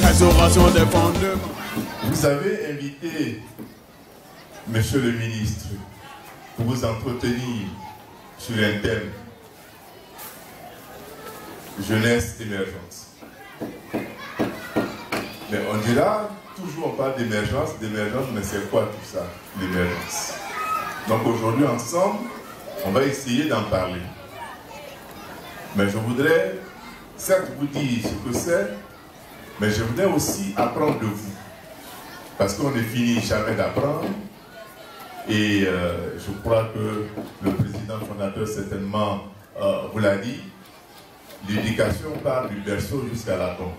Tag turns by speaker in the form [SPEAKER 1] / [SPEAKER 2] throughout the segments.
[SPEAKER 1] Restauration des fondements.
[SPEAKER 2] Vous avez invité Monsieur le ministre pour vous entretenir sur un thème jeunesse émergente. Mais on dira toujours, on parle d'émergence, mais c'est quoi tout ça, l'émergence? Donc aujourd'hui ensemble, on va essayer d'en parler. Mais je voudrais certes vous dire ce que c'est, mais je voudrais aussi apprendre de vous. Parce qu'on ne finit jamais d'apprendre. Et je crois que le président fondateur certainement vous l'a dit, l'éducation part du berceau jusqu'à la tombe.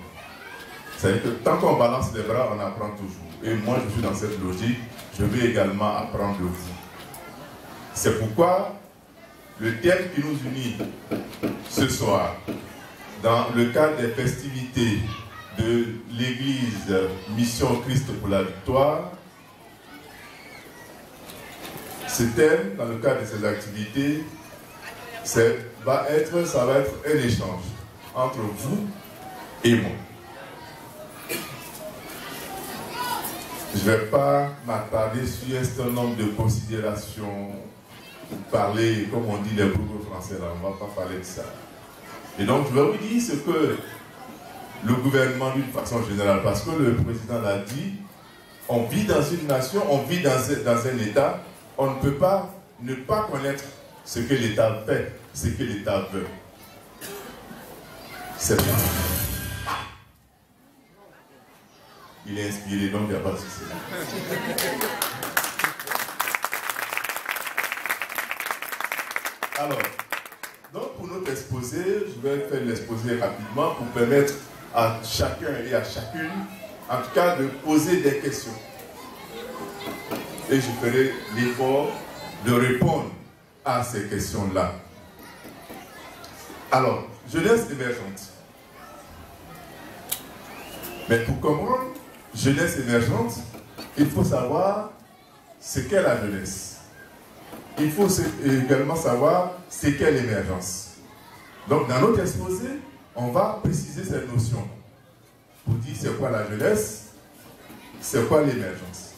[SPEAKER 2] C'est-à-dire que tant qu'on balance les bras, on apprend toujours. Et moi, je suis dans cette logique, je vais également apprendre de vous. C'est pourquoi le thème qui nous unit ce soir, dans le cadre des festivités de l'église Mission Christ pour la Victoire, ce thème, dans le cadre de ces activités, ça va être un échange entre vous et moi. Je ne vais pas m'attarder sur un certain nombre de considérations, parler, comme on dit les groupes français, là, on ne va pas parler de ça. Et donc, je vais vous dire ce que le gouvernement, d'une façon générale, parce que le président l'a dit, on vit dans une nation, on vit dans un État, on ne peut pas ne pas connaître ce que l'État fait, ce que l'État veut. C'est bien. Il est inspiré, donc il n'y a pas de souci. Alors, donc pour notre exposé, je vais faire l'exposé rapidement pour permettre à chacun et à chacune, en tout cas, de poser des questions. Et je ferai l'effort de répondre à ces questions-là. Alors, jeunesse émergente. Mais pour comprendre jeunesse émergente, il faut savoir ce qu'est la jeunesse. Il faut également savoir ce qu'est l'émergence. Donc, dans notre exposé, on va préciser cette notion pour dire c'est quoi la jeunesse, c'est quoi l'émergence.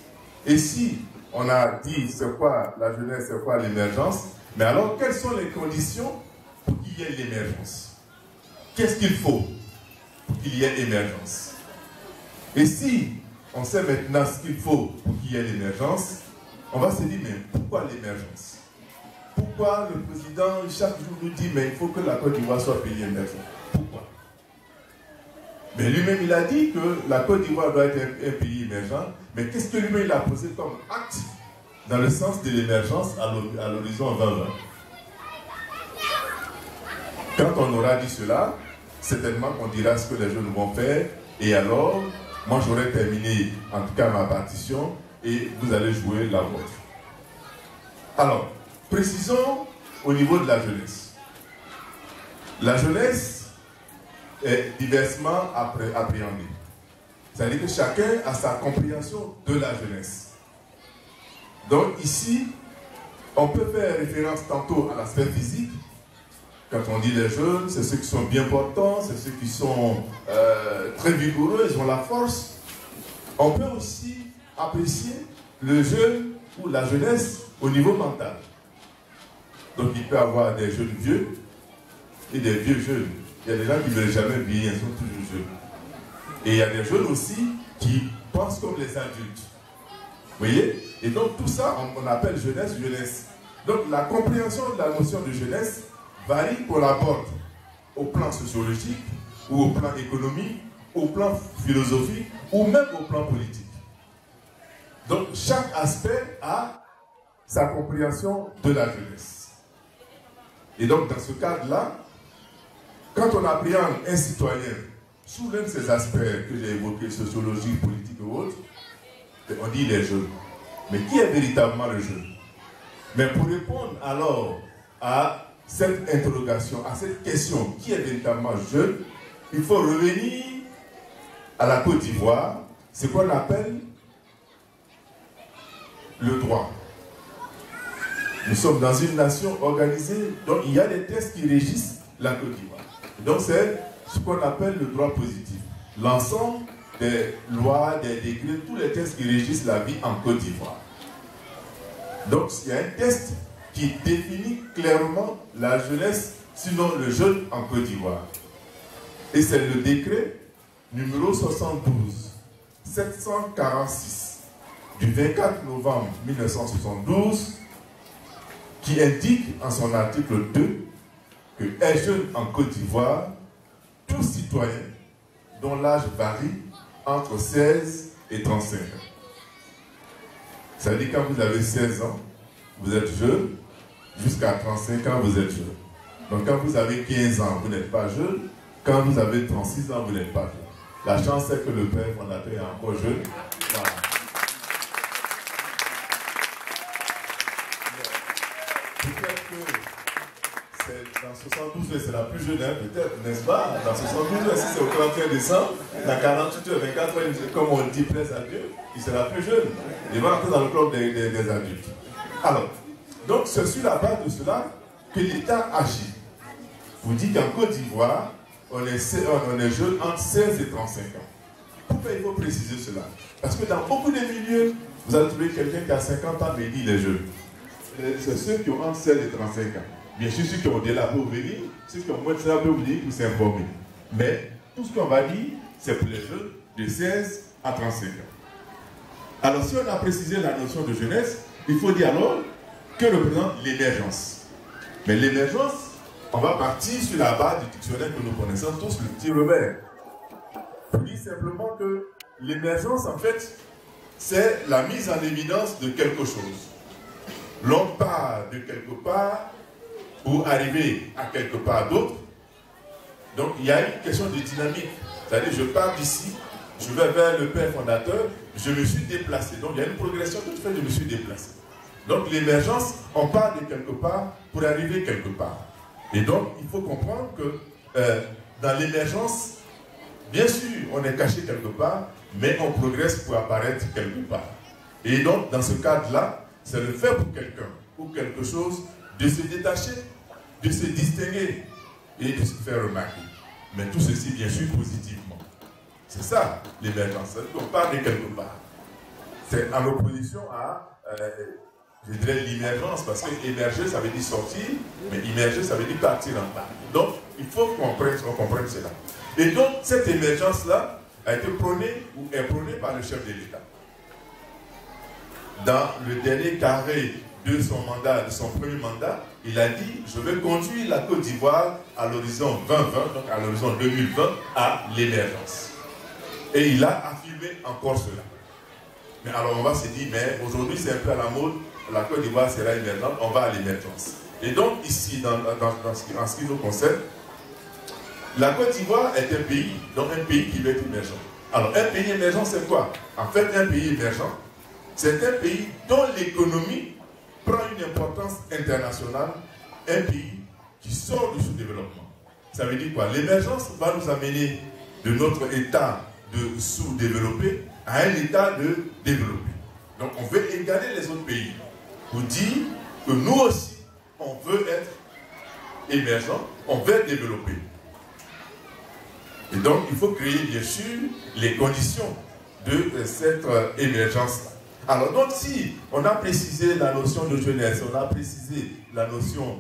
[SPEAKER 2] Et si on a dit c'est quoi la jeunesse, c'est quoi l'émergence, mais alors quelles sont les conditions pour qu'il y ait l'émergence? Qu'est-ce qu'il faut pour qu'il y ait émergence? Et si on sait maintenant ce qu'il faut pour qu'il y ait l'émergence, on va se dire mais pourquoi l'émergence? Pourquoi le président chaque jour nous dit mais il faut que la Côte d'Ivoire soit pays émergent? Pourquoi? Mais lui-même il a dit que la Côte d'Ivoire doit être un pays émergent, mais qu'est-ce que lui-même il a posé comme acte dans le sens de l'émergence à l'horizon 2020? Quand on aura dit cela, certainement qu'on dira ce que les jeunes vont faire, et alors, moi j'aurai terminé en tout cas ma partition, et vous allez jouer la vôtre. Alors, précisons au niveau de la jeunesse. La jeunesse est diversement appréhendée. C'est-à-dire que chacun a sa compréhension de la jeunesse. Donc ici, on peut faire référence tantôt à l'aspect physique. Quand on dit les jeunes, c'est ceux qui sont bien portants, c'est ceux qui sont très vigoureux, ils ont la force. On peut aussi apprécier le jeune ou la jeunesse au niveau mental. Donc il peut y avoir des jeunes vieux et des vieux jeunes. Il y a des gens qui ne veulent jamais vieillir, ils sont toujours jeunes. Et il y a des jeunes aussi qui pensent comme les adultes. Vous voyez? Et donc tout ça, on appelle jeunesse, jeunesse. Donc la compréhension de la notion de jeunesse varie qu'on l'aborde au plan sociologique, ou au plan économique, au plan philosophique, ou même au plan politique. Donc chaque aspect a sa compréhension de la jeunesse. Et donc dans ce cadre-là, quand on appréhende un citoyen sous l'un de ces aspects que j'ai évoqués, sociologique, politique et autres, on dit les jeunes. Mais qui est véritablement le jeune? Mais pour répondre alors à cette interrogation, à cette question, qui est véritablement jeune, il faut revenir à la Côte d'Ivoire, ce qu'on appelle le droit. Nous sommes dans une nation organisée, donc il y a des textes qui régissent la Côte d'Ivoire. Donc c'est ce qu'on appelle le droit positif. L'ensemble des lois, des décrets, tous les textes qui régissent la vie en Côte d'Ivoire. Donc il y a un texte qui définit clairement la jeunesse, sinon le jeune en Côte d'Ivoire. Et c'est le décret numéro 72-746 du 24 novembre 1972 qui indique en son article 2 que est jeune en Côte d'Ivoire tout citoyen dont l'âge varie entre 16 et 35 ans. Ça veut dire quand vous avez 16 ans, vous êtes jeune, jusqu'à 35 ans, vous êtes jeune. Donc quand vous avez 15 ans, vous n'êtes pas jeune, quand vous avez 36 ans, vous n'êtes pas jeune. La chance c'est que le père fondateur est encore jeune. Voilà. Peut-être que c'est dans 72, c'est la plus jeune, hein, peut-être, n'est-ce pas? Dans 72, si c'est au 31 décembre, dans 48 heures, 24 heures, comme on dit, presse à Dieu, il sera plus jeune. Il va entrer dans le club des adultes. Alors, donc c'est sur la base de cela que l'État agit. Vous dites qu'en Côte d'Ivoire, on est jeune entre 16 et 35 ans. Pourquoi il faut préciser cela? Parce que dans beaucoup de milieux, vous allez trouver quelqu'un qui a 50 ans mais il dit il est jeune. C'est ceux qui ont entre 16 et 35 ans. Bien sûr, ceux qui ont au-delà peuvent venir, ceux qui ont moins de ça peuvent venir pour s'informer. Mais tout ce qu'on va dire, c'est pour les jeunes de 16 à 35 ans. Alors, si on a précisé la notion de jeunesse, il faut dire alors que représente l'émergence. Mais l'émergence, on va partir sur la base du dictionnaire que nous connaissons tous, le petit Robert. Il dit simplement que l'émergence, en fait, c'est la mise en évidence de quelque chose. L'on part de quelque part pour arriver à quelque part d'autre. Donc, il y a une question de dynamique. C'est-à-dire, je pars d'ici, je vais vers le père fondateur, je me suis déplacé. Donc, il y a une progression toute faite, je me suis déplacé. Donc, l'émergence, on part de quelque part pour arriver quelque part. Et donc, il faut comprendre que dans l'émergence, bien sûr, on est caché quelque part, mais on progresse pour apparaître quelque part. Et donc, dans ce cadre-là, c'est le fait pour quelqu'un ou quelque chose de se détacher, de se distinguer et de se faire remarquer. Mais tout ceci, bien sûr, positivement. C'est ça, l'émergence. On part de quelque part. C'est en opposition à, je dirais, l'émergence, parce que émerger, ça veut dire sortir, mais immerger, ça veut dire partir en bas. Donc, il faut qu'on comprenne cela. Et donc, cette émergence-là a été prônée ou est prônée par le chef de l'État. Dans le dernier carré de son mandat, de son premier mandat, il a dit « Je vais conduire la Côte d'Ivoire à l'horizon 2020, donc à l'horizon 2020, à l'émergence. » Et il a affirmé encore cela. Mais alors on va se dire, mais aujourd'hui c'est un peu à la mode, la Côte d'Ivoire sera émergente, on va à l'émergence. Et donc ici, en ce qui nous concerne, la Côte d'Ivoire est un pays, donc un pays qui va être émergent. Alors un pays émergent c'est quoi? En fait un pays émergent, c'est un pays dont l'économie prend une importance internationale, un pays qui sort du sous-développement. Ça veut dire quoi? L'émergence va nous amener de notre état de sous-développé à un état de développé. Donc on veut égaler les autres pays pour dire que nous aussi, on veut être émergent, on veut être développé. Et donc il faut créer bien sûr les conditions de cette émergence-là. Alors donc si on a précisé la notion de jeunesse, on a précisé la notion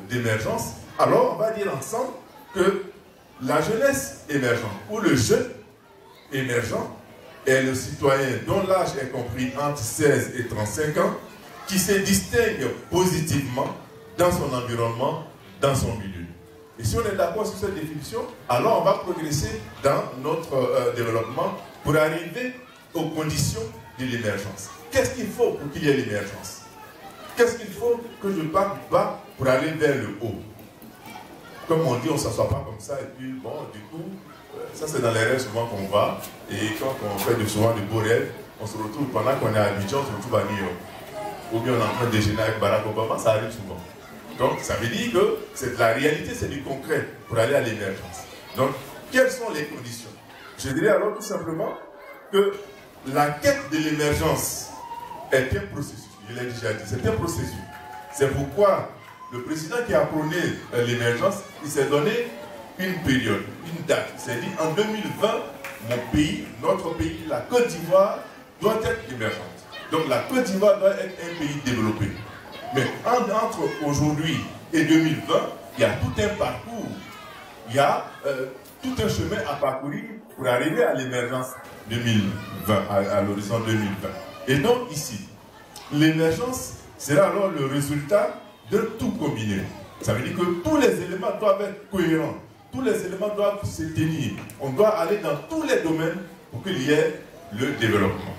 [SPEAKER 2] d'émergence, alors on va dire ensemble que la jeunesse émergente ou le jeune émergent est le citoyen dont l'âge est compris entre 16 et 35 ans qui se distingue positivement dans son environnement, dans son milieu. Et si on est d'accord sur cette définition, alors on va progresser dans notre développement pour arriver aux conditions de l'émergence. Qu'est-ce qu'il faut pour qu'il y ait l'émergence? Qu'est-ce qu'il faut que je parte du bas pour aller vers le haut? Comme on dit, on ne s'assoit pas comme ça et puis bon, du coup, ça c'est dans les rêves souvent qu'on va. Et quand on fait souvent de beaux rêves, on se retrouve, pendant qu'on est à Abidjan, on se retrouve à New York. Ou bien on est en train de déjeuner avec Barack Obama, ça arrive souvent. Donc ça veut dire que c'est de la réalité, c'est du concret pour aller à l'émergence. Donc, quelles sont les conditions? Je dirais alors tout simplement que la quête de l'émergence est un processus. Je l'ai déjà dit, c'est un processus. C'est pourquoi le président qui a prôné l'émergence, il s'est donné une période, une date. Il s'est dit en 2020, mon pays, notre pays, la Côte d'Ivoire, doit être émergente. Donc la Côte d'Ivoire doit être un pays développé. Mais entre aujourd'hui et 2020, il y a tout un parcours, il y a tout un chemin à parcourir pour arriver à l'émergence 2020, à l'horizon 2020. Et donc ici, l'émergence sera alors le résultat de tout combiné. Ça veut dire que tous les éléments doivent être cohérents, tous les éléments doivent se tenir. On doit aller dans tous les domaines pour qu'il y ait le développement.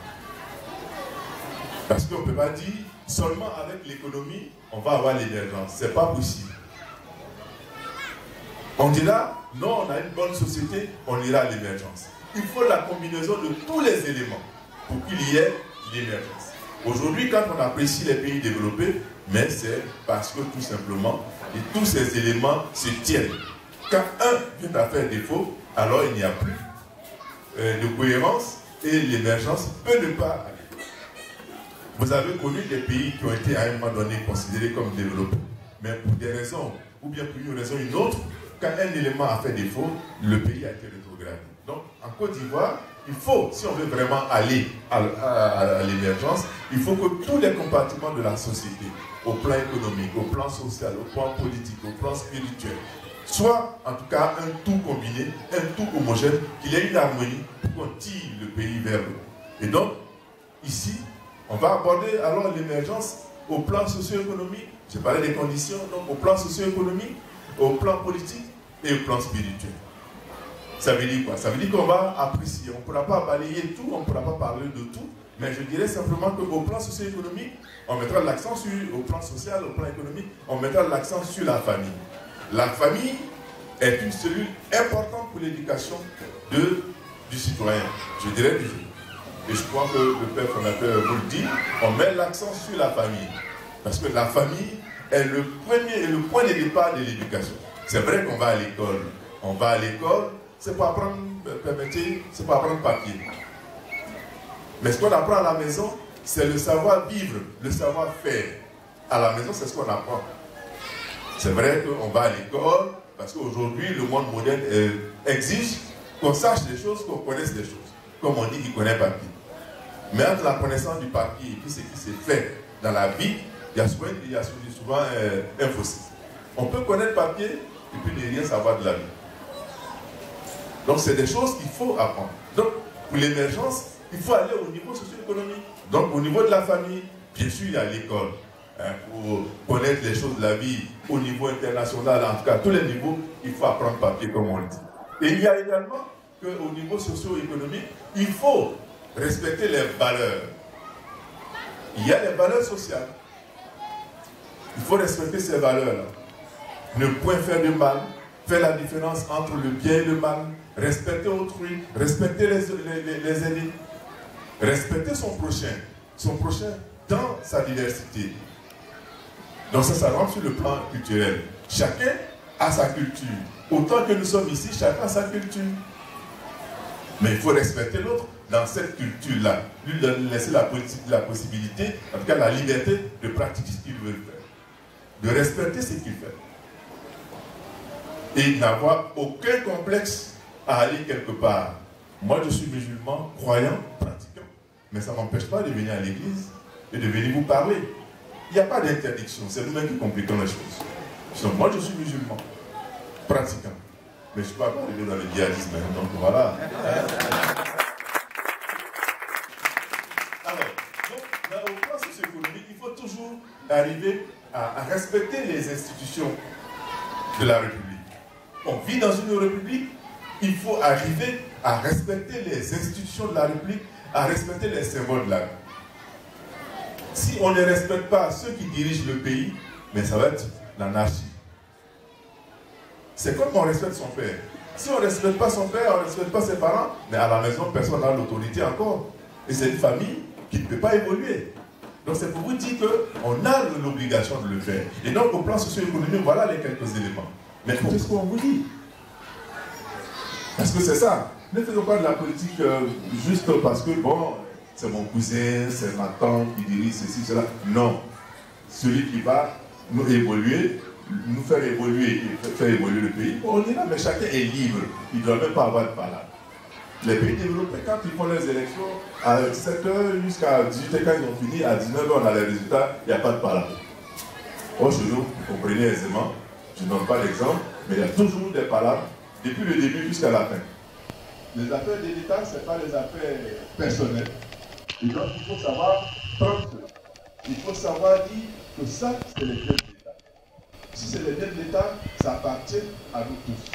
[SPEAKER 2] Parce qu'on ne peut pas dire seulement avec l'économie, on va avoir l'émergence. Ce n'est pas possible. On dira, non, on a une bonne société, on ira à l'émergence. Il faut la combinaison de tous les éléments pour qu'il y ait l'émergence. Aujourd'hui, quand on apprécie les pays développés, mais c'est parce que tout simplement, tous ces éléments se tiennent. Quand un vient à faire défaut, alors il n'y a plus de cohérence et l'émergence peut ne pas aller. Vous avez connu des pays qui ont été à un moment donné considérés comme développés, mais pour des raisons, ou bien pour une raison ou une autre, quand un élément a fait défaut, le pays a été rétrogradé. Donc, en Côte d'Ivoire, il faut, si on veut vraiment aller à l'émergence, il faut que tous les compartiments de la société, au plan économique, au plan social, au plan politique, au plan spirituel, soient en tout cas un tout combiné, un tout homogène, qu'il y ait une harmonie pour qu'on tire le pays vers le haut. Et donc, ici, on va aborder alors l'émergence au plan socio-économique. J'ai parlé des conditions, donc au plan socio-économique, au plan politique et au plan spirituel. Ça veut dire quoi? Ça veut dire qu'on va apprécier. On ne pourra pas balayer tout, on ne pourra pas parler de tout, mais je dirais simplement qu'au plan socio-économique, on mettra l'accent sur, au plan social, au plan économique, on mettra l'accent sur la famille. La famille est une cellule importante pour l'éducation du citoyen, je dirais du jeune. Et je crois que le père fondateur vous le dit, on met l'accent sur la famille. Parce que la famille est le premier et le point de départ de l'éducation. C'est vrai qu'on va à l'école. On va à l'école, c'est pour apprendre, permettez, c'est pour apprendre papier. Mais ce qu'on apprend à la maison, c'est le savoir-vivre, le savoir-faire. À la maison, c'est ce qu'on apprend. C'est vrai qu'on va à l'école, parce qu'aujourd'hui, le monde moderne exige qu'on sache des choses, qu'on connaisse des choses. Comme on dit qu'il connaît papier. Mais entre la connaissance du papier et puis ce qui s'est fait dans la vie, il y a souvent un fossé. On peut connaître papier et puis ne rien savoir de la vie. Donc c'est des choses qu'il faut apprendre. Donc pour l'émergence, il faut aller au niveau socio-économique. Donc au niveau de la famille, bien sûr il y a l'école. Pour connaître les choses de la vie au niveau international, en tout cas à tous les niveaux, il faut apprendre papier comme on le dit. Et il y a également qu'au niveau socio-économique, il faut respecter les valeurs. Il y a les valeurs sociales. Il faut respecter ces valeurs-là. Ne point faire de mal, faire la différence entre le bien et le mal, respecter autrui, respecter les aînés, respecter son prochain dans sa diversité. Donc ça rentre sur le plan culturel. Chacun a sa culture. Autant que nous sommes ici, chacun a sa culture. Mais il faut respecter l'autre dans cette culture-là. Lui laisser la possibilité, en tout cas la liberté de pratiquer ce qu'il veut faire. De respecter ce qu'il fait. Et n'avoir aucun complexe à aller quelque part. Moi je suis musulman, croyant, pratiquant. Mais ça ne m'empêche pas de venir à l'église et de venir vous parler. Il n'y a pas d'interdiction, c'est nous-mêmes qui compliquons les choses. Donc moi je suis musulman, pratiquant. Mais je ne suis pas arrivé dans le djihadisme, donc voilà. Alors, donc, au plan socio-économique, il faut toujours arriver à respecter les institutions de la République. On vit dans une République, il faut arriver à respecter les institutions de la République, à respecter les symboles de la République. Si on ne respecte pas ceux qui dirigent le pays, mais ça va être l'anarchie. C'est comme on respecte son père. Si on ne respecte pas son père, on ne respecte pas ses parents, mais à la maison, personne n'a l'autorité encore. Et c'est une famille qui ne peut pas évoluer. Donc c'est pour vous dire qu'on a l'obligation de le faire. Et donc au plan socio-économique, voilà les quelques éléments. Mais écoutez ce qu'on vous dit. Parce que c'est ça. Ne faisons pas de la politique juste parce que, bon, c'est mon cousin, c'est ma tante qui dirige ceci, cela. Non. Celui qui va nous évoluer, nous faire évoluer et faire évoluer le pays, on est là, mais chacun est libre. Il ne doit même pas avoir de parole. Les pays développés, quand ils font les élections, à 17h jusqu'à 18h, quand ils ont fini, à 19h, on a les résultats, il n'y a pas de parole. Or, chez nous, vous comprenez aisément, je ne donne pas l'exemple, mais il y a toujours des palabres, depuis le début jusqu'à la fin. Les affaires de l'État, ce n'est pas les affaires personnelles. Et donc, il faut savoir prendre cela. Il faut savoir dire que ça, c'est les biens de l'État. Si c'est les biens de l'État, ça appartient à nous tous.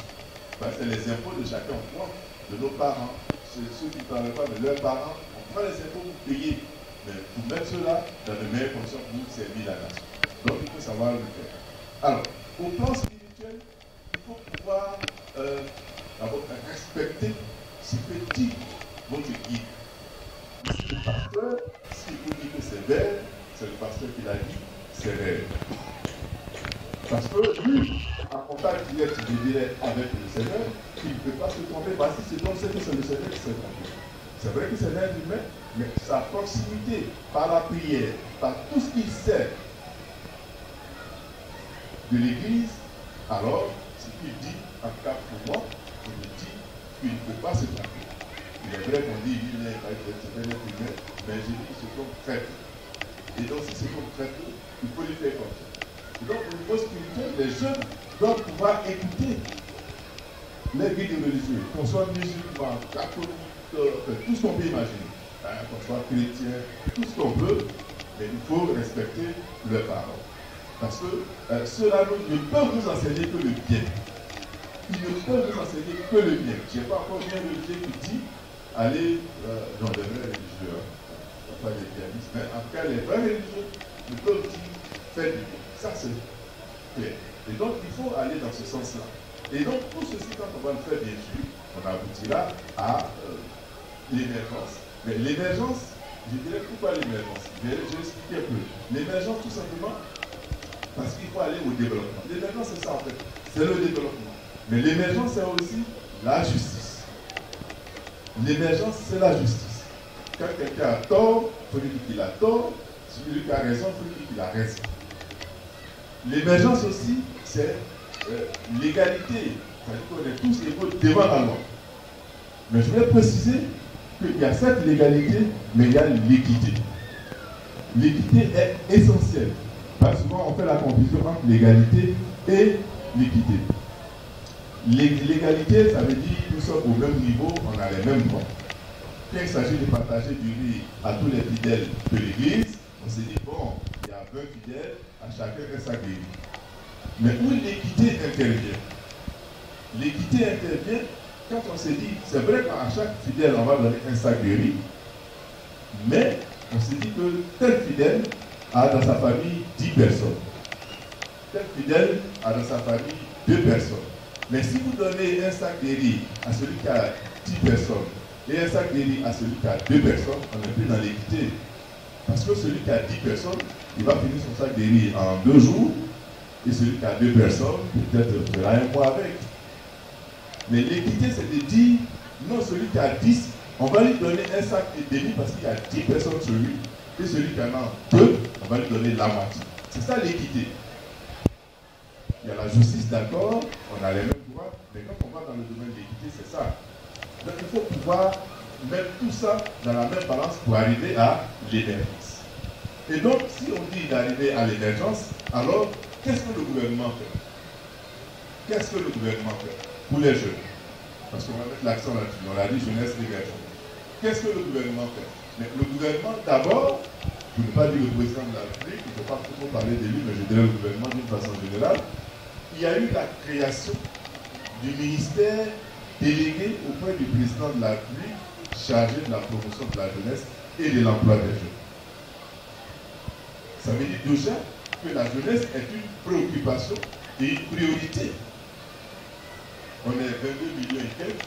[SPEAKER 2] Parce que c'est les impôts de chacun, on prend de nos parents, ceux qui ne parlent pas de leurs parents, on prend les impôts pour payer. Mais pour mettre cela dans de meilleures conditions pour servir la nation. Donc, il faut savoir le faire. Alors, au plan spirituel, il faut pouvoir respecter ce que dit votre guide. Le pasteur, s'il vous dit que c'est vrai, c'est le pasteur qui l'a dit, c'est vrai. Parce que lui, en contact direct, je dirais, avec le Seigneur, il ne peut pas se tromper parce que c'est donc que c'est le Seigneur qui s'est trompé. C'est vrai que c'est l'être humain, mais sa proximité par la prière, par tout ce qu'il sait de l'Église, alors, ce qu'il dit, en tout cas pour moi, je me dis qu'il ne peut pas se tromper. Il est vrai qu'on dit qu'il n'est pas être humain, mais je dis qu'il se trompe très peu. Et donc, si se trompe très peu, il faut lui faire confiance. Et donc, au niveau spirituel, les jeunes doivent pouvoir écouter les guides religieux, qu'on soit musulman, catholique, tout ce qu'on peut imaginer, qu'on soit chrétien, tout ce qu'on veut, mais il faut respecter leurs paroles. Parce que ceux-là ne peuvent nous enseigner que le bien. Ils ne peuvent nous enseigner que le bien. Je n'ai pas encore bien religieux qui dit allez dans les vrais religieux, pas les pianistes, mais en tout cas les vrais religieux ne peuvent dire faire du bien. Ça c'est clair. Et donc il faut aller dans ce sens-là. Et donc tout ceci, quand on va le faire, bien sûr, on aboutira à l'émergence. Mais l'émergence, je dirais pourquoi l'émergence? Je vais expliquer un peu. L'émergence, tout simplement, parce qu'il faut aller au développement. L'émergence, c'est ça en fait. C'est le développement. Mais l'émergence, c'est aussi la justice. L'émergence, c'est la justice. Quand quelqu'un a tort, il faut lui dire qu'il a tort. Celui qui a raison, il faut lui dire qu'il a raison. L'émergence aussi, c'est l'égalité. C'est-à-dire qu'on est tous égaux devant la loi. Mais je voulais préciser qu'il y a cette légalité, mais il y a l'équité. L'équité est essentielle. Parce que souvent, on fait la confusion entre l'égalité et l'équité. L'égalité, ça veut dire que nous sommes au même niveau, on a les mêmes droits. Quand il s'agit de partager du riz à tous les fidèles de l'Église, on s'est dit, bon, il y a 20 fidèles, à chacun un sac de riz. Mais où l'équité intervient? L'équité intervient quand on s'est dit, c'est vrai qu'à chaque fidèle, on va donner un sac de riz, mais on s'est dit que tel fidèle a dans sa famille 10 personnes. Tel fidèle a dans sa famille 2 personnes. Mais si vous donnez un sac de riz à celui qui a 10 personnes et un sac de riz à celui qui a 2 personnes, on n'est plus dans l'équité. Parce que celui qui a 10 personnes, il va finir son sac de riz en 2 jours, et celui qui a 2 personnes, peut-être fera un mois avec. Mais l'équité, c'est de dire, non, celui qui a 10, on va lui donner un sac et demi parce qu'il y a 10 personnes sur lui, et celui qui en a 2, on va lui donner la moitié. C'est ça l'équité. Il y a la justice, d'accord, on a les mêmes droits, mais quand on va dans le domaine de l'équité, c'est ça. Donc il faut pouvoir mettre tout ça dans la même balance pour arriver à l'émergence. Et donc, si on dit d'arriver à l'émergence, alors qu'est-ce que le gouvernement fait? Qu'est-ce que le gouvernement fait pour les jeunes? Parce qu'on va mettre l'accent là-dessus, on l'a dit jeunesse émergente. Qu'est-ce que le gouvernement fait? Mais le gouvernement, d'abord, je ne veux pas dire le président de la République, il ne faut pas trop parler de lui, mais je dirais le gouvernement d'une façon générale. Il y a eu la création du ministère délégué auprès du président de la République chargé de la promotion de la jeunesse et de l'emploi des jeunes. Ça veut dire déjà que la jeunesse est une préoccupation et une priorité. On est 22 millions et quelques,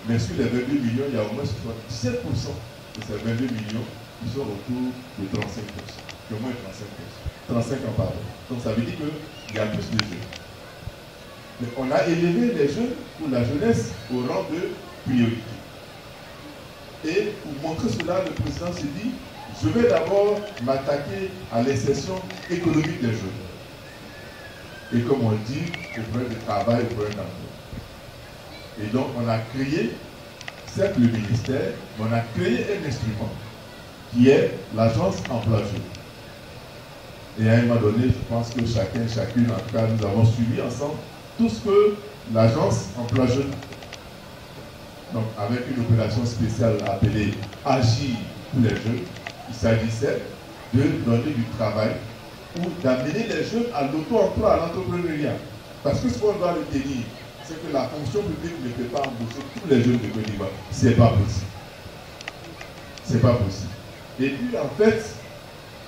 [SPEAKER 2] mais sur les 22 millions, il y a au moins 17% de ces 22 millions qui sont autour de 35%. Au moins 35 ans, pardon. Donc ça veut dire qu'il y a plus de jeunes. Mais on a élevé les jeunes pour la jeunesse au rang de priorité. Et pour montrer cela, le président s'est dit, je vais d'abord m'attaquer à l'insertion économique des jeunes. Et comme on dit, au problème de travail, au problème d'emploi. Et donc on a créé, certes le ministère, mais on a créé un instrument qui est l'agence emploi jeune. Et à un moment donné, je pense que chacun, chacune, en tout cas, nous avons suivi ensemble tout ce que l'agence emploi jeune, donc avec une opération spéciale appelée Agir pour les jeunes, il s'agissait de donner du travail ou d'amener les jeunes à l'auto-emploi, à l'entrepreneuriat. Parce que ce qu'on doit retenir, c'est que la fonction publique ne peut pas embaucher tous les jeunes de Côte d'Ivoire. Ce n'est pas possible. Ce n'est pas possible. Et puis en fait,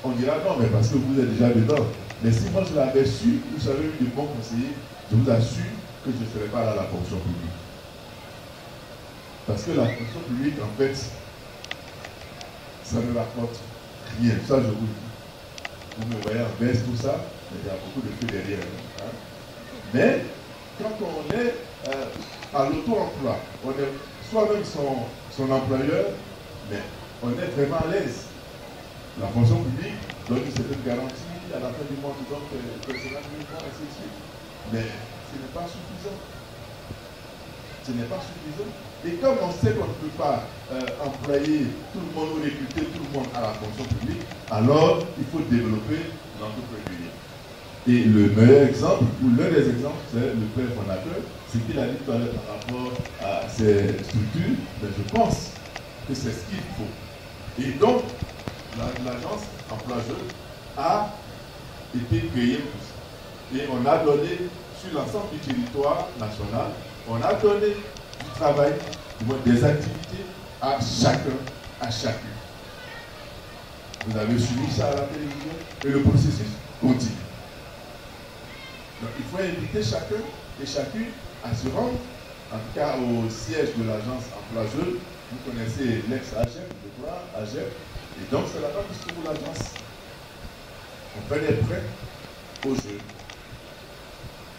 [SPEAKER 2] on dira non, mais parce que vous êtes déjà dedans. Mais si moi je l'avais su, vous avez eu de bons conseillers, je vous assure que je ne serais pas là à la fonction publique. Parce que la fonction publique, en fait, ça ne rapporte rien. Ça, je vous le dis. Vous me voyez en baisse, tout ça, mais il y a beaucoup de feux derrière. Hein. Mais quand on est à l'auto-emploi, on est soi-même son employeur, mais on est vraiment à l'aise. La fonction publique donne une certaine garantie à la fin du mois, donc le personnel uniquement, ainsi de suite. Mais ce n'est pas suffisant. Ce n'est pas suffisant. Et comme on sait qu'on ne peut pas employer tout le monde ou recruter tout le monde à la fonction publique, alors il faut développer l'entrepreneuriat. Et le meilleur exemple, ou l'un des exemples, c'est le père fondateur, c'est qu'il a dit tout à l'heure par rapport à ces structures, mais je pense que c'est ce qu'il faut. Et donc, l'agence emploi jeune a été créée pour ça. Et on a donné, sur l'ensemble du territoire national, on a donné du travail, des activités à chacun, à chacune. Vous avez suivi ça à la télévision et le processus continue. Donc il faut inviter chacun et chacune à se rendre, en tout cas au siège de l'agence emploi jeune. Vous connaissez l'ex-AGEP, je crois, AGEP. Et donc c'est là-bas que se trouve l'agence. On fait des prêts aux jeunes.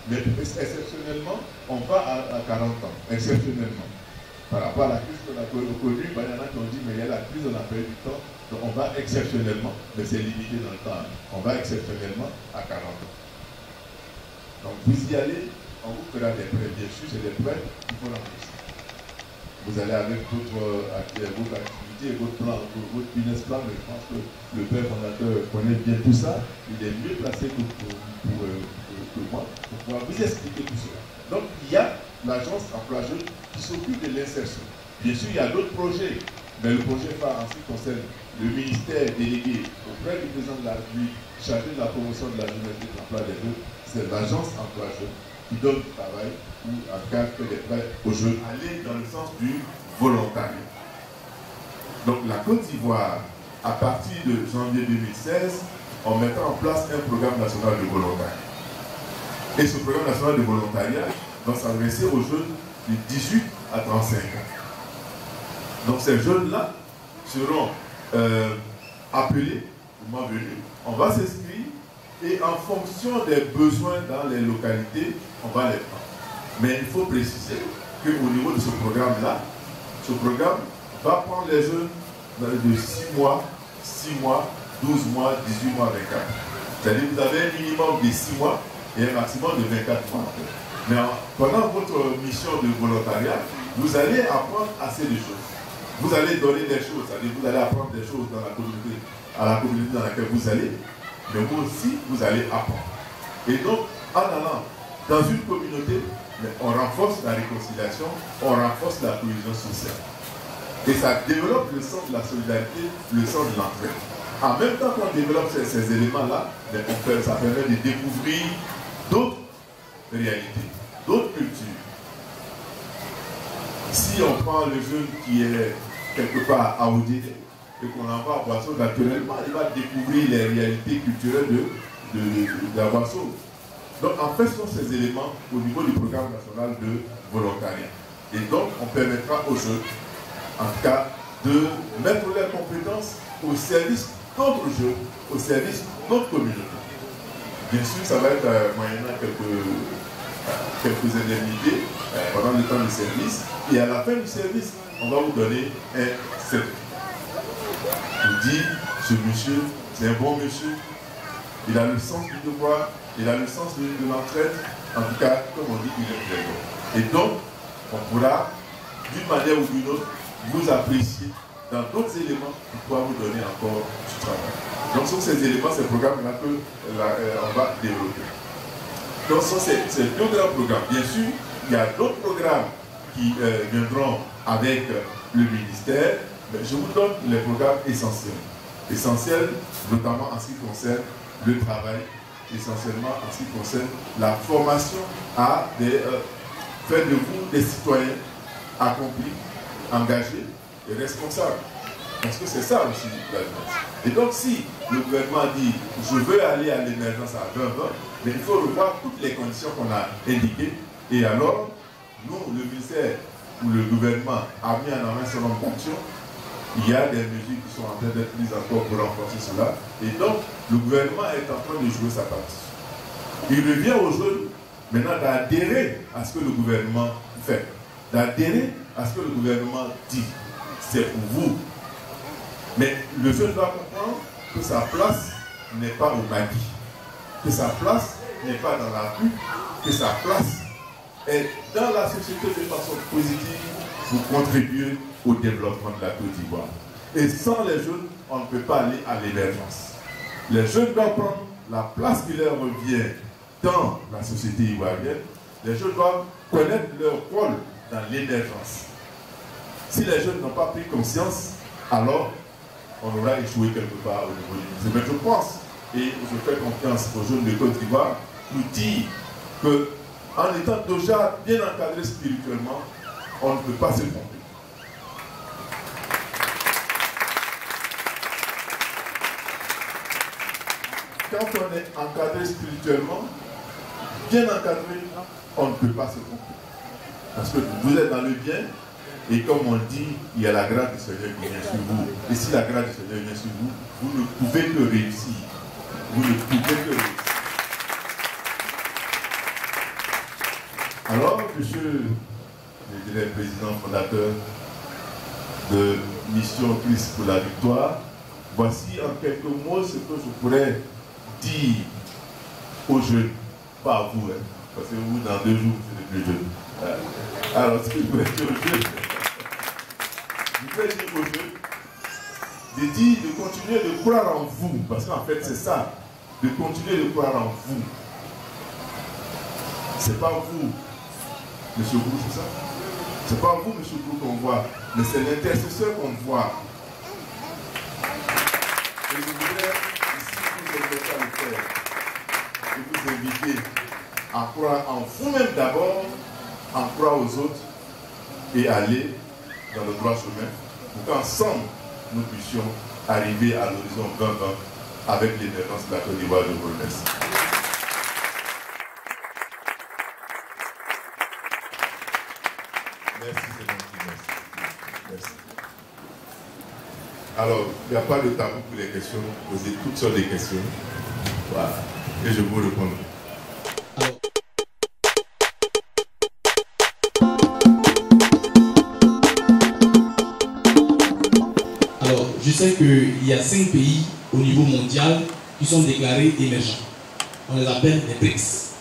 [SPEAKER 2] Mais exceptionnellement, on va à 40 ans. Exceptionnellement. Par rapport à la crise qu'on a connue, il y en a qui ont dit, mais il y a la crise, on a perdu du temps. Donc on va exceptionnellement, mais c'est limité dans le temps. On va exceptionnellement à 40 ans. Donc vous y allez, on vous fera des prêts. Bien sûr, c'est des prêts qu'il faut rembourser. Vous allez avec votre activité et votre plan, votre business plan, mais je pense que le père fondateur connaît bien tout ça. Il est mieux placé que moi pour pouvoir vous expliquer tout cela. Donc il y a l'agence emploi jeune qui s'occupe de l'insertion. Bien sûr, il y a d'autres projets, mais le projet phare en ce qui concerne le ministère délégué auprès du président de la République chargé de la promotion de la jeunesse et de l'emploi des jeunes, c'est l'agence emploi jeune qui donne du travail ou en cas fait des prêts aux jeunes. Aller dans le sens du volontariat. Donc la Côte d'Ivoire, à partir de janvier 2016, on mettra en place un programme national de volontariat. Et ce programme national de volontariat va s'adresser aux jeunes de 18 à 35 ans. Donc ces jeunes-là seront appelés au mois venu. On va s'inscrire et en fonction des besoins dans les localités, on va les prendre. Mais il faut préciser qu'au niveau de ce programme-là, ce programme va prendre les jeunes de 6 mois, 12 mois, 18 mois, 24. C'est-à-dire que vous avez un minimum de 6 mois et un maximum de 24 mois. Mais pendant votre mission de volontariat, vous allez apprendre assez de choses. Vous allez donner des choses, c'est-à-dire que vous allez apprendre des choses dans la communauté, à la communauté dans laquelle vous allez, mais vous aussi, vous allez apprendre. Et donc, en allant dans une communauté, on renforce la réconciliation, on renforce la cohésion sociale. Et ça développe le sens de la solidarité, le sens de l'entraide. En même temps qu'on développe ces éléments-là, ça permet de découvrir d'autres réalités, d'autres cultures. Si on prend le jeune qui est quelque part à Odile et qu'on l'envoie à Boisseau, naturellement, il va découvrir les réalités culturelles de la Boisseau. Donc, en fait, ce sont ces éléments au niveau du programme national de volontariat. Et donc, on permettra aux jeunes, en tout cas, de mettre leurs compétences au service d'autres jeunes, au service d'autres communautés. Bien sûr, ça va être moyennant quelques indemnités pendant le temps de service. Et à la fin du service, on va vous donner un On dit, ce monsieur, c'est un bon monsieur, il a le sens du devoir, il a le sens de l'entraide, en tout cas, comme on dit, il est très bon. Et donc, on pourra, d'une manière ou d'une autre, vous apprécier dans d'autres éléments pour pouvoir vous donner encore du travail. Donc, sur ces éléments, ces programmes-là on va développer. Donc, ça, c'est deux grands programmes. Bien sûr, il y a d'autres programmes qui viendront avec le ministère, mais je vous donne les programmes essentiels. Essentiels, notamment en ce qui concerne le travail, essentiellement en ce qui concerne la formation à faire de vous des citoyens accomplis, engagés et responsables. Parce que c'est ça aussi la jeunesse. Et donc si le gouvernement dit « je veux aller à l'émergence à 20 ans », mais il faut revoir toutes les conditions qu'on a indiquées. Et alors, nous, le ministère ou le gouvernement a mis en avant un certain nombre d'actions. Il y a des mesures qui sont en train d'être mises encore pour renforcer cela. Et donc, le gouvernement est en train de jouer sa partie. Il revient aux jeunes maintenant d'adhérer à ce que le gouvernement fait, d'adhérer à ce que le gouvernement dit. C'est pour vous. Mais le jeune doit comprendre que sa place n'est pas au maquis, que sa place n'est pas dans la rue, que sa place est dans la société de façon positive pour contribuer au développement de la Côte d'Ivoire. Et sans les jeunes, on ne peut pas aller à l'émergence. Les jeunes doivent prendre la place qui leur revient dans la société ivoirienne. Les jeunes doivent connaître leur rôle dans l'émergence. Si les jeunes n'ont pas pris conscience, alors on aura échoué quelque part au niveau du ministère. Mais je pense, et je fais confiance aux jeunes de Côte d'Ivoire, pour dire qu'en étant déjà bien encadré spirituellement, on ne peut pas se tromper. Quand on est encadré spirituellement, bien encadré, on ne peut pas se tromper. Parce que vous êtes dans le bien, et comme on dit, il y a la grâce du Seigneur qui vient sur vous. Et si la grâce du Seigneur vient sur vous, vous ne pouvez que réussir. Vous ne pouvez que réussir. Alors, monsieur, je dirais, président fondateur de Mission Christ pour la victoire, voici en quelques mots ce que je pourrais dire aux jeunes, pas à vous, hein, parce que vous, dans 2 jours, vous êtes plus jeunes. Alors, ce que je pourrais dire aux jeunes, je voudrais dire aux jeunes, de dire, de continuer de croire en vous, parce qu'en fait, c'est ça, de continuer de croire en vous. C'est pas vous, M. Brou, c'est ça? C'est pas vous, M. Brou, qu'on voit, mais c'est l'intercesseur qu'on voit. Et je voudrais, ici, vous inviter à le faire, et vous inviter à croire en vous-même d'abord, en croire aux autres, et aller dans le droit chemin, pour qu'ensemble, nous puissions arriver à l'horizon 2020 avec l'émergence de la Côte d'Ivoire. Je vous remercie. Merci, c'est gentil, merci. Alors, il n'y a pas de tabou pour les questions, posez toutes sortes de questions. Voilà. Et je vous répondrai.
[SPEAKER 1] Alors, je sais qu'il y a 5 pays au niveau mondial qui sont déclarés émergents. On les appelle les BRICS.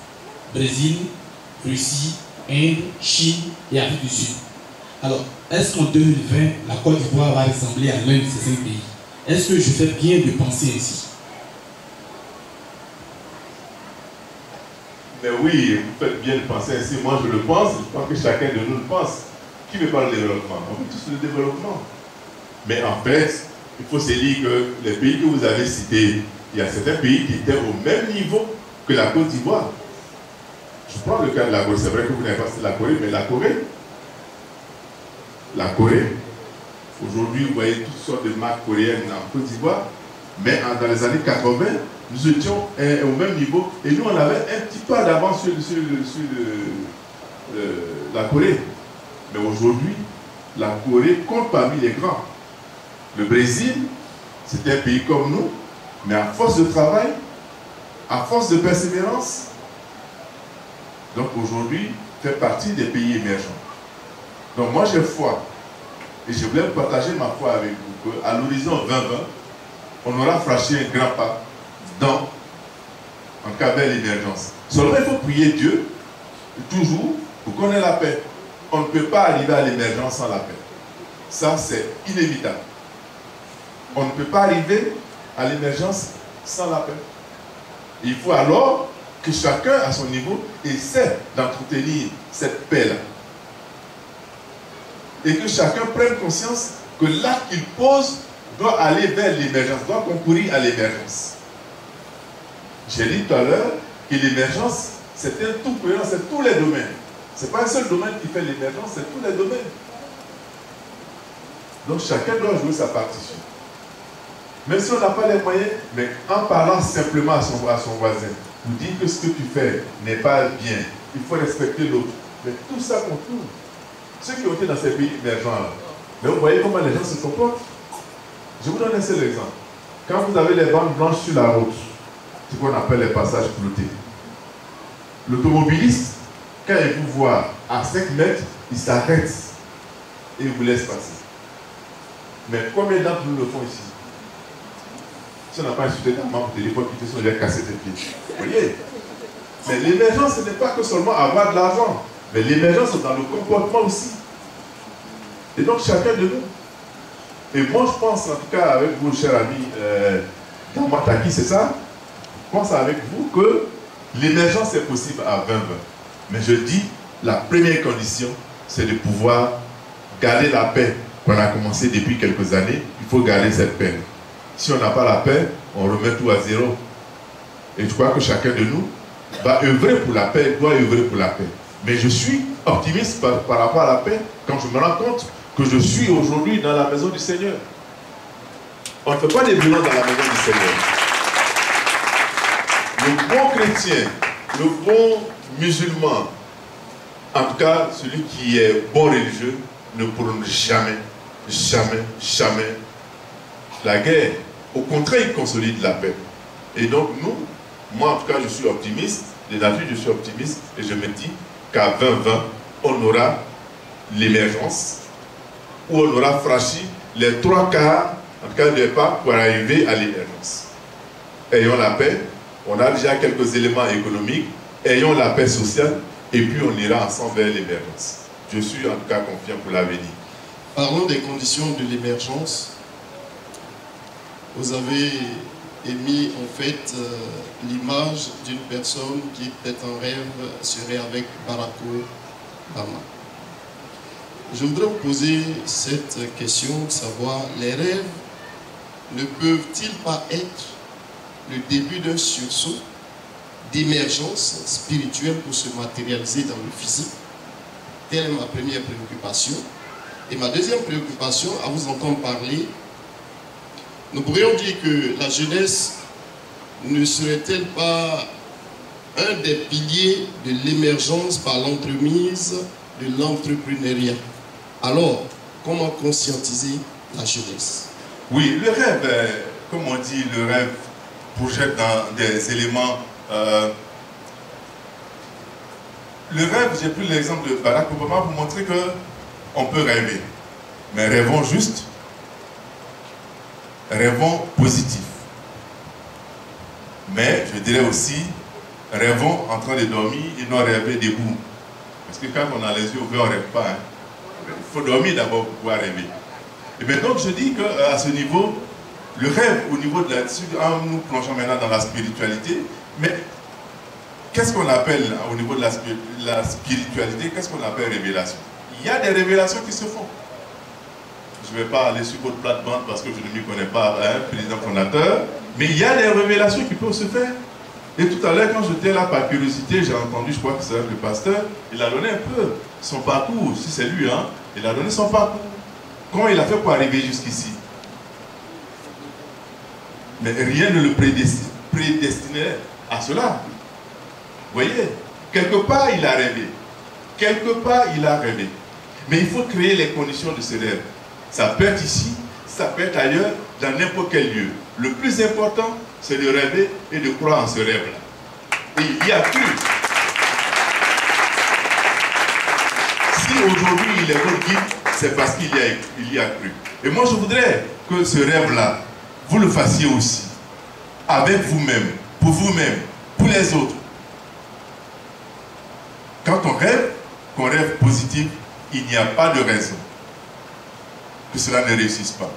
[SPEAKER 1] Brésil, Russie, Inde, Chine et Afrique du Sud. Alors, est-ce qu'en 2020, la Côte d'Ivoire va ressembler à l'un de ces 5 pays? Est-ce que je fais bien de penser ainsi?
[SPEAKER 2] Mais oui, vous faites bien de penser ainsi. Moi, je le pense. Je pense que chacun de nous le pense. Qui veut pas le développement? On veut tous le développement. Mais en fait, il faut se dire que les pays que vous avez cités, il y a certains pays qui étaient au même niveau que la Côte d'Ivoire. Je prends le cas de la Corée. C'est vrai que vous n'avez pas cité la Corée, mais la Corée, aujourd'hui, vous voyez toutes sortes de marques coréennes en Côte d'Ivoire, mais dans les années 80, nous étions au même niveau et nous, on avait un petit peu d'avance sur la Corée. Mais aujourd'hui, la Corée compte parmi les grands. Le Brésil, c'est un pays comme nous, mais à force de travail, à force de persévérance, donc aujourd'hui, fait partie des pays émergents. Donc moi j'ai foi Et je voulais partager ma foi avec vous qu'à l'horizon 2020, on aura franchi un grand pas dans, en cas vers l'émergence. Seulement, il faut prier Dieu, toujours, pour qu'on ait la paix. On ne peut pas arriver à l'émergence sans la paix. Ça, c'est inévitable. On ne peut pas arriver à l'émergence sans la paix. Il faut alors que chacun, à son niveau, essaie d'entretenir cette paix-là. Et que chacun prenne conscience que l'acte qu'il pose doit aller vers l'émergence, doit concourir à l'émergence. J'ai dit tout à l'heure que l'émergence, c'est un tout prenant, c'est tous les domaines. Ce n'est pas un seul domaine qui fait l'émergence, c'est tous les domaines. Donc chacun doit jouer sa partition. Même si on n'a pas les moyens, mais en parlant simplement à son voisin, vous dire que ce que tu fais n'est pas bien, il faut respecter l'autre. Mais tout ça contourne. Ceux qui ont été dans ces pays émergents-là, mais vous voyez comment les gens se comportent. Je vous donne un seul exemple. Quand vous avez les bandes blanches sur la route, ce qu'on appelle les passages cloutés, l'automobiliste, quand il vous voit à 5 mètres, il s'arrête et il vous laisse passer. Mais combien d'entre nous le font ici? Si on n'a pas insulté ta maman, il faut quitter son lait, casser tes pieds. Vous voyez? Mais l'émergence, ce n'est pas que seulement avoir de l'argent, mais l'émergence, c'est dans le comportement aussi. Et donc, chacun de nous. Et moi, je pense, en tout cas, avec vous, chers amis, dans Mataki, c'est ça? Je pense avec vous que l'émergence est possible à 2020. Mais je dis, la première condition, c'est de pouvoir garder la paix qu'on a commencé depuis quelques années. Il faut garder cette paix. Si on n'a pas la paix, on remet tout à zéro. Et je crois que chacun de nous va œuvrer pour la paix, doit œuvrer pour la paix. Mais je suis optimiste par rapport à la paix quand je me rends compte que je suis aujourd'hui dans la maison du Seigneur. On ne fait pas des bilans dans la maison du Seigneur. Le bon chrétien, le bon musulman, en tout cas celui qui est bon religieux, ne prône jamais, jamais, jamais la guerre. Au contraire, il consolide la paix. Et donc nous, moi en tout cas je suis optimiste, de nature je suis optimiste, et je me dis qu'à 2020, on aura l'émergence, où on aura franchi les 3 quarts, en tout cas des pas, pour arriver à l'émergence. Ayons la paix, on a déjà quelques éléments économiques, ayons la paix sociale, et puis on ira ensemble vers l'émergence. Je suis en tout cas confiant pour l'avenir.
[SPEAKER 3] Parlons des conditions de l'émergence. Vous avez émis en fait l'image d'une personne qui peut-être en rêve serait avec Barack Obama. Je voudrais vous poser cette question, de savoir, les rêves ne peuvent-ils pas être le début d'un sursaut d'émergence spirituelle pour se matérialiser dans le physique? Telle est ma première préoccupation. Et ma deuxième préoccupation, à vous entendre parler, nous pourrions dire que la jeunesse ne serait-elle pas un des piliers de l'émergence par l'entremise de l'entrepreneuriat? Alors, comment conscientiser la jeunesse?
[SPEAKER 2] Oui, le rêve, comme on dit, le rêve projette dans des éléments. Le rêve, j'ai pris l'exemple de Barack Obama pour montrer qu'on peut rêver. Mais rêvons juste, rêvons positif. Mais je dirais aussi, rêvons en train de dormir et non rêver debout. Parce que quand on a les yeux ouverts, on ne rêve pas. Hein. Il faut dormir d'abord pour pouvoir rêver. Et bien donc je dis qu'à ce niveau, le rêve au niveau de en nous plongeant maintenant dans la spiritualité, mais qu'est-ce qu'on appelle au niveau de la spiritualité, qu'est-ce qu'on appelle révélation? Il y a des révélations qui se font. Je ne vais pas aller sur votre plate-bande parce que je ne m'y connais pas, hein, président fondateur, mais il y a des révélations qui peuvent se faire. Et tout à l'heure, quand j'étais là par curiosité, j'ai entendu, je crois que c'est le pasteur, il a donné un peu son parcours, si c'est lui, hein, il a donné son parcours. Comment il a fait pour arriver jusqu'ici? Mais rien ne le prédestinait à cela. Vous voyez, quelque part il a rêvé. Quelque part il a rêvé. Mais il faut créer les conditions de ce rêve. Ça peut être ici, ça peut être ailleurs, dans n'importe quel lieu. Le plus important, c'est de rêver et de croire en ce rêve-là. Et il y a cru. Si aujourd'hui il est votre guide, c'est parce qu'il y a cru. Et moi, je voudrais que ce rêve-là, vous le fassiez aussi. Avec vous-même, pour les autres. Quand on rêve, qu'on rêve positif, il n'y a pas de raison que cela ne réussisse pas.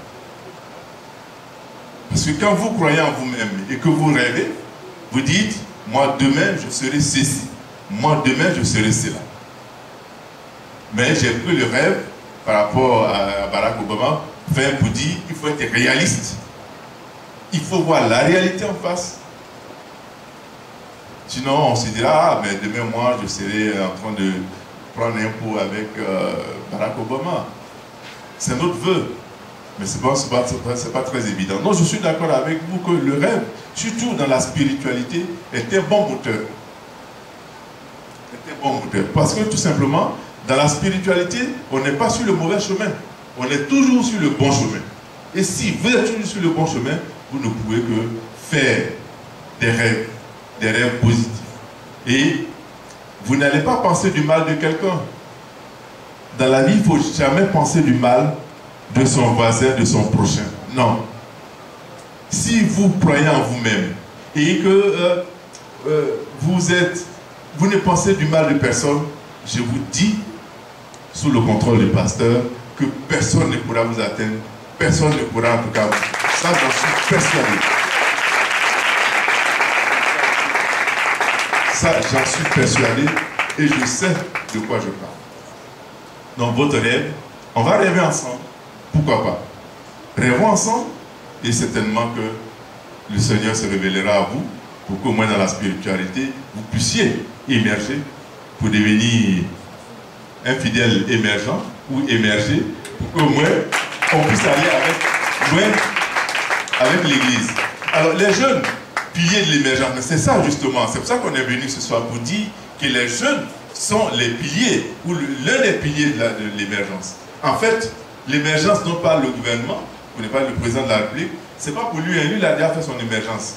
[SPEAKER 2] Parce que quand vous croyez en vous-même et que vous rêvez, vous dites, moi demain je serai ceci, moi demain je serai cela. Mais j'ai pris le rêve par rapport à Barack Obama, pour dire qu'il faut être réaliste. Il faut voir la réalité en face. Sinon, on se dira, ah, mais demain, moi, je serai en train de prendre un pot avec Barack Obama. C'est notre vœu. Mais ce n'est pas très évident. Non, je suis d'accord avec vous que le rêve, surtout dans la spiritualité, est un bon moteur. Parce que tout simplement, dans la spiritualité, on n'est pas sur le mauvais chemin. On est toujours sur le bon chemin. Et si vous êtes toujours sur le bon chemin, vous ne pouvez que faire des rêves positifs. Et vous n'allez pas penser du mal de quelqu'un. Dans la vie, il ne faut jamais penser du mal de son voisin, de son prochain. Non. Si vous croyez en vous-même et que vous ne pensez du mal de personne, je vous dis, sous le contrôle du pasteur, que personne ne pourra vous atteindre, personne ne pourra en tout cas vous. Ça, j'en suis persuadé. Ça, j'en suis persuadé et je sais de quoi je parle. Donc, votre rêve, on va rêver ensemble. Pourquoi pas? Rêvons ensemble et certainement que le Seigneur se révélera à vous pour qu'au moins dans la spiritualité, vous puissiez émerger pour devenir un fidèle émergent ou émerger pour qu'au moins on puisse aller loin avec l'Église. Alors, les jeunes piliers de l'émergence, c'est ça justement, c'est pour ça qu'on est venu ce soir pour dire que les jeunes sont les piliers ou l'un des piliers de l'émergence. En fait, l'émergence dont parle le gouvernement, ou n'est pas le président de la République, c'est pas pour lui, lui il a déjà fait son émergence.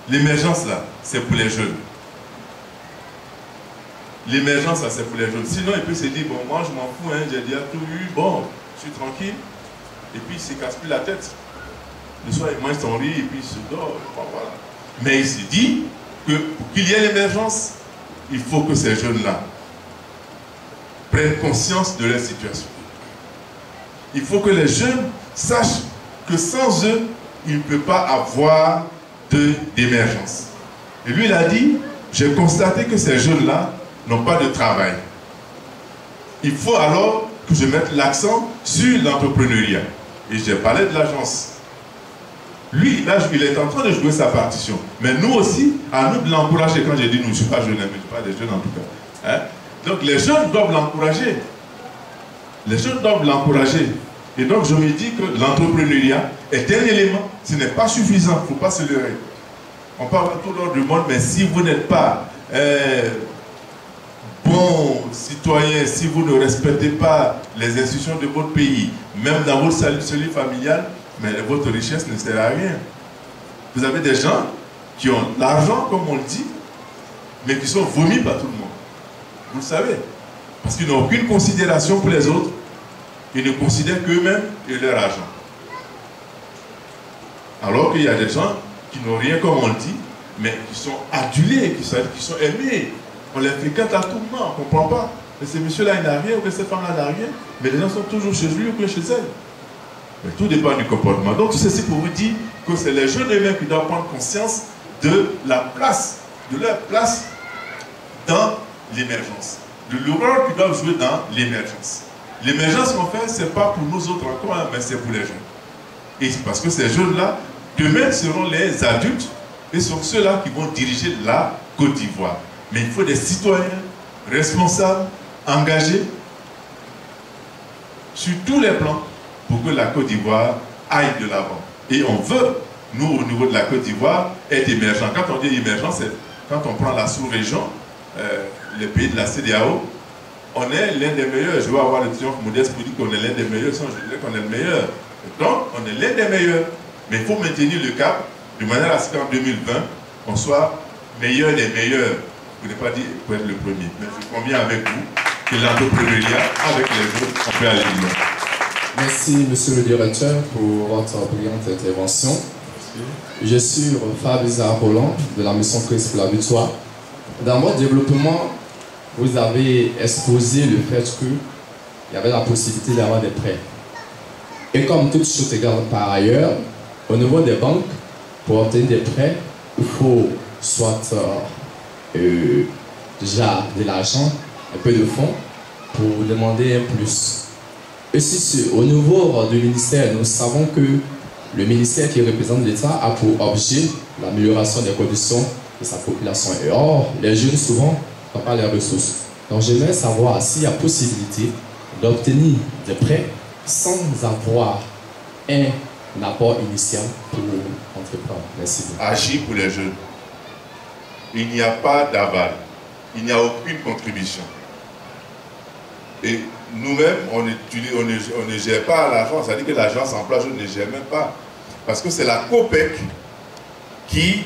[SPEAKER 2] L'émergence là, c'est pour les jeunes. L'émergence là, c'est pour les jeunes. Sinon, il peut se dire, bon, moi je m'en fous, hein, j'ai déjà tout eu, bon, je suis tranquille, et puis il ne se casse plus la tête. Le soir, il mange son riz, et puis il se dort, bon, voilà. Mais il se dit que pour qu'il y ait l'émergence, il faut que ces jeunes-là prennent conscience de leur situation. Il faut que les jeunes sachent que sans eux, il ne peut pas avoir d'émergence. Et lui, il a dit, j'ai constaté que ces jeunes-là n'ont pas de travail. Il faut alors que je mette l'accent sur l'entrepreneuriat. Et j'ai parlé de l'agence. Lui, là, il est en train de jouer sa partition. Mais nous aussi, à nous de l'encourager. Quand j'ai dit nous, je ne suis pas jeune, mais je ne suis pas des jeunes en tout cas. Hein? Donc les jeunes doivent l'encourager. Les jeunes doivent l'encourager. Et donc je me dis que l'entrepreneuriat est un élément, ce n'est pas suffisant, il ne faut pas se leurrer. On parle tout l'ordre du monde, mais si vous n'êtes pas bon citoyen, si vous ne respectez pas les institutions de votre pays, même dans votre cellule familiale, mais votre richesse ne sert à rien. Vous avez des gens qui ont l'argent, comme on le dit, mais qui sont vomis par tout le monde. Vous le savez. Parce qu'ils n'ont aucune considération pour les autres. Ils ne considèrent qu'eux-mêmes et leur argent. Alors qu'il y a des gens qui n'ont rien, comme on le dit, mais qui sont adulés, qui sont aimés. On les fréquente à tout moment, on ne comprend pas. Mais ce monsieur-là, il n'a rien, ou que cette femme-là n'a rien, mais les gens sont toujours chez lui ou que chez elle. Mais tout dépend du comportement. Donc tout ceci pour vous dire que c'est les jeunes eux-mêmes qui doivent prendre conscience de la place, de leur place dans l'émergence. De l'horreur qu'ils doivent jouer dans l'émergence. L'émergence qu'on fait, ce n'est pas pour nous autres encore, mais c'est pour les jeunes. Et c'est parce que ces jeunes-là, demain, seront les adultes et sont ceux-là qui vont diriger la Côte d'Ivoire. Mais il faut des citoyens responsables, engagés, sur tous les plans, pour que la Côte d'Ivoire aille de l'avant. Et on veut, nous, au niveau de la Côte d'Ivoire, être émergent. Quand on dit émergent, c'est quand on prend la sous-région, les pays de la CEDEAO, on est l'un des meilleurs. Je vais avoir le triomphe modeste pour dire qu'on est l'un des meilleurs, sans je dirais qu'on est le meilleur. Donc, on est l'un des meilleurs. Mais il faut maintenir le cap de manière à ce qu'en 2020, on soit meilleur des meilleurs. Je ne vais pas dire pour être le premier, mais je conviens avec vous de l'entrepreneuriat avec les autres, on peut aller loin.
[SPEAKER 4] Merci, monsieur le directeur, pour votre brillante intervention. Je suis Fabien Roland de la mission Christ pour la Victoire. Dans votre développement, vous avez exposé le fait qu'il y avait la possibilité d'avoir des prêts. Et comme toute chose égale par ailleurs, au niveau des banques, pour obtenir des prêts, il faut soit déjà de l'argent, un peu de fonds, pour demander un plus. Et si au niveau du ministère, nous savons que le ministère qui représente l'État a pour objet l'amélioration des conditions de sa population. Et or, les jeunes souvent n'ont pas les ressources. Donc j'aimerais savoir s'il y a possibilité d'obtenir des prêts sans avoir un apport initial pour entreprendre. Merci beaucoup.
[SPEAKER 2] Agir pour les jeunes. Il n'y a pas d'aval. Il n'y a aucune contribution. Et nous-mêmes, on ne gère pas l'argent. C'est-à-dire que l'agence emploi jeune ne gère même pas. Parce que c'est la COPEC qui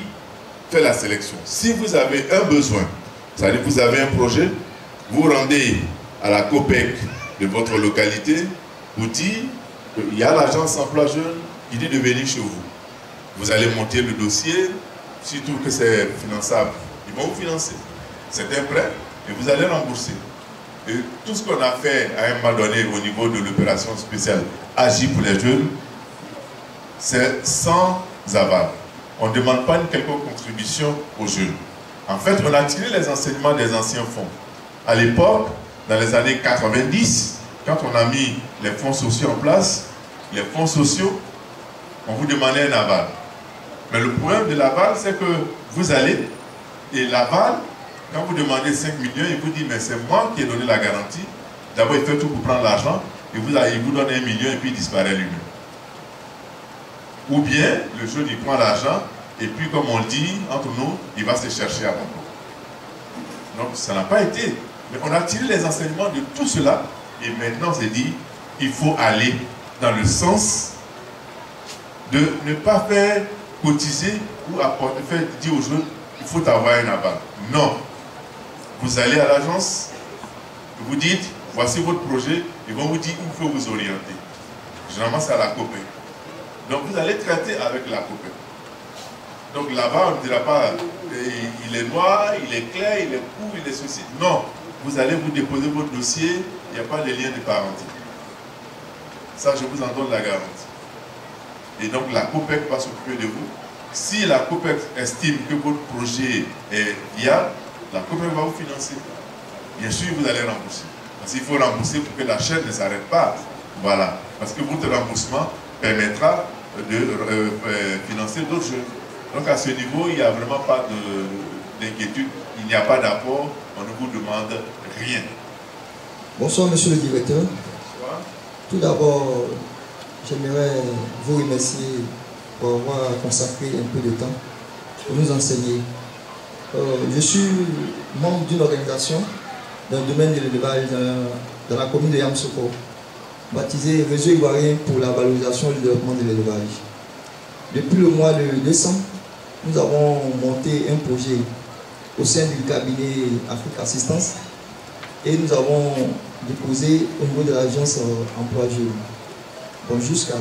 [SPEAKER 2] fait la sélection. Si vous avez un besoin, c'est-à-dire que vous avez un projet, vous rendez à la COPEC de votre localité, vous dites qu'il y a l'agence emploi jeune qui dit de venir chez vous. Vous allez monter le dossier, surtout que c'est finançable. Ils vont vous financer. C'est un prêt et vous allez rembourser. Et tout ce qu'on a fait à un moment donné au niveau de l'opération spéciale Agir pour les jeunes, c'est sans aval. On ne demande pas une quelconque contribution aux jeunes. En fait, on a tiré les enseignements des anciens fonds. À l'époque, dans les années 90, quand on a mis les fonds sociaux en place, les fonds sociaux, on vous demandait un aval. Mais le problème de l'aval, c'est que vous allez, et l'aval, quand vous demandez 5 millions, il vous dit, mais c'est moi qui ai donné la garantie. D'abord, il fait tout pour prendre l'argent, et il vous donne 1 million, et puis il disparaît lui-même. Ou bien, le jeune, il prend l'argent, et puis, comme on le dit, entre nous, il va se chercher à l'emploi. Donc, ça n'a pas été. Mais on a tiré les enseignements de tout cela, et maintenant, on s'est dit, il faut aller dans le sens de ne pas faire cotiser ou apporter, faire dire aux jeunes, il faut avoir un aval. Non. Vous allez à l'agence, vous dites, voici votre projet, ils vont vous dire où il faut vous orienter. Généralement, c'est à la COPEC. Donc, vous allez traiter avec la COPEC. Donc, là-bas, on ne dira pas, il est noir, il est clair, il est court, il est ceci. Non. Vous allez vous déposer votre dossier, il n'y a pas de lien de parenté. Ça, je vous en donne la garantie. Et donc, la COPEC va s'occuper de vous. Si la COPEC estime que votre projet est viable, la COPEC va vous financer. Bien sûr, vous allez rembourser. Parce qu'il faut rembourser pour que la chaîne ne s'arrête pas. Voilà. Parce que votre remboursement permettra de financer d'autres jeunes. Donc, à ce niveau, il n'y a vraiment pas d'inquiétude. Il n'y a pas d'apport. On ne vous demande rien.
[SPEAKER 5] Bonsoir, monsieur le directeur.
[SPEAKER 2] Bonsoir.
[SPEAKER 5] Tout d'abord, j'aimerais vous remercier pour avoir consacré un peu de temps pour nous enseigner. Je suis membre d'une organisation dans le domaine de l'élevage dans la commune de Yamsoko, baptisée Réseau Ivoirien pour la valorisation et le développement de l'élevage. Depuis le mois de décembre, nous avons monté un projet au sein du cabinet Afrique Assistance et nous avons déposé au niveau de l'agence emploi jeune. Bon, jusqu'à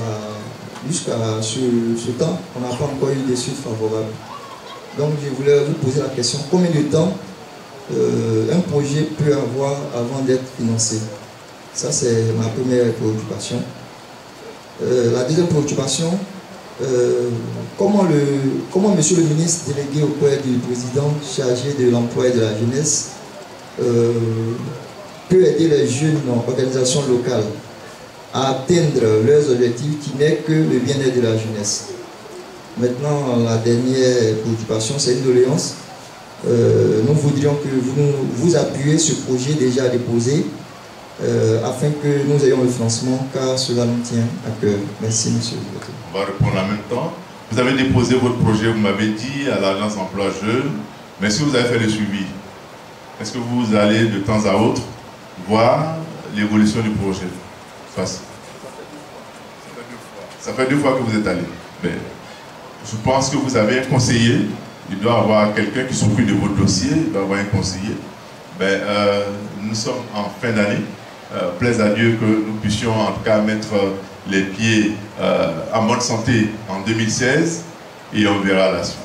[SPEAKER 5] ce temps, on n'a pas encore eu des suites favorables. Donc je voulais vous poser la question, combien de temps un projet peut avoir avant d'être financé? Ça, c'est ma première préoccupation. La deuxième préoccupation, comment monsieur le ministre délégué auprès du président chargé de l'emploi et de la jeunesse peut aider les jeunes organisations locales à atteindre leurs objectifs qui n'est que le bien-être de la jeunesse. Maintenant, la dernière préoccupation, c'est une doléance. Nous voudrions que vous appuyez ce projet déjà déposé afin que nous ayons le financement, car cela nous tient à cœur. Merci, monsieur le directeur.
[SPEAKER 2] On va répondre en même temps. Vous avez déposé votre projet, vous m'avez dit, à l'agence emploi jeune, mais si vous avez fait le suivi, est-ce que vous allez de temps à autre voir l'évolution du projet? Ça fait 2 fois que vous êtes allé. Mais je pense que vous avez un conseiller. Il doit avoir quelqu'un qui s'occupe de votre dossier. Il doit avoir un conseiller. nous sommes en fin d'année. Plaise à Dieu que nous puissions en tout cas mettre les pieds en bonne santé en 2016 et on verra la suite.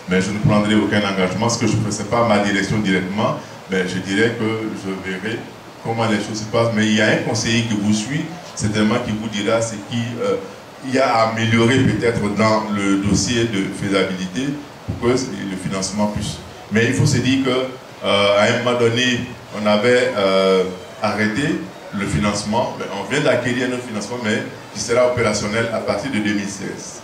[SPEAKER 2] Mais je ne prendrai aucun engagement, ce que je ne ferai pas ma direction directement, mais je dirais que je verrai comment les choses se passent. Mais il y a un conseiller qui vous suit, certainement qui vous dira ce qu'il y a à améliorer peut-être dans le dossier de faisabilité pour que le financement puisse. Mais il faut se dire qu'à un moment donné, on avait arrêté le financement. On vient d'acquérir un financement, mais qui sera opérationnel à partir de 2016.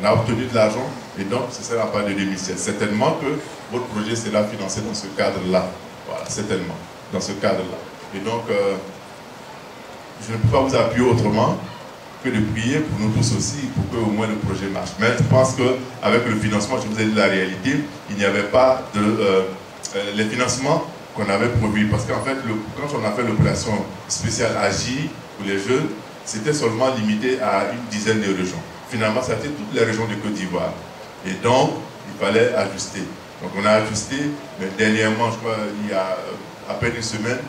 [SPEAKER 2] On a obtenu de l'argent et donc ce sera à partir de 2016. Certainement que votre projet sera financé dans ce cadre-là. Voilà, certainement, dans ce cadre-là. Et donc, je ne peux pas vous appuyer autrement que de prier pour nous tous aussi, pour que au moins le projet marche. Mais je pense qu'avec le financement, je vous ai dit la réalité, il n'y avait pas de... les financements qu'on avait prévus, parce qu'en fait, quand on a fait l'opération spéciale AGI pour les jeunes, c'était seulement limité à une dizaine de régions. Finalement, c'était toutes les régions de Côte d'Ivoire. Et donc, il fallait ajuster. Donc, on a ajusté, mais dernièrement, je crois, il y a à peine une semaine,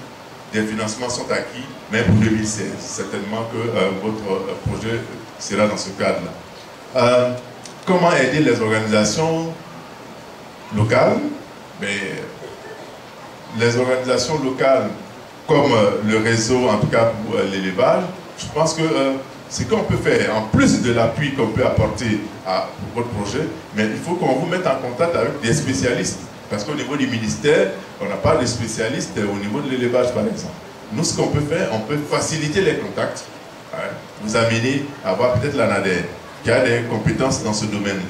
[SPEAKER 2] des financements sont acquis, mais pour 2016. Certainement que votre projet sera dans ce cadre-là. Comment aider les organisations locales? Les organisations locales, comme le réseau, en tout cas pour l'élevage, je pense que ce qu'on peut faire, en plus de l'appui qu'on peut apporter à votre projet, mais il faut qu'on vous mette en contact avec des spécialistes. Parce qu'au niveau du ministère, on n'a pas de spécialistes au niveau de l'élevage, par exemple. Nous, ce qu'on peut faire, on peut faciliter les contacts, vous amener à avoir peut-être l'ANADER, qui a des compétences dans ce domaine-là.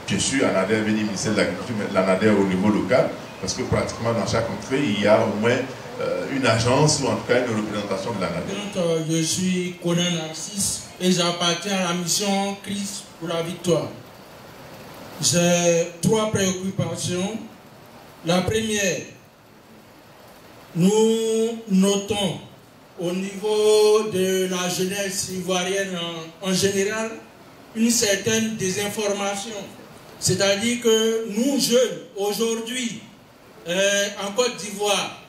[SPEAKER 2] Bien sûr, l'ANADER vient du ministère de l'Agriculture, mais l'ANADER au niveau local, parce que pratiquement dans chaque contrée, il y a au moins une agence ou en tout cas une représentation de l'ANADER.
[SPEAKER 6] Je suis Conan Narcisse et j'appartiens à la mission Christ pour la victoire. J'ai 3 préoccupations. La première, nous notons au niveau de la jeunesse ivoirienne en général une certaine désinformation. C'est-à-dire que nous jeunes, aujourd'hui, en Côte d'Ivoire,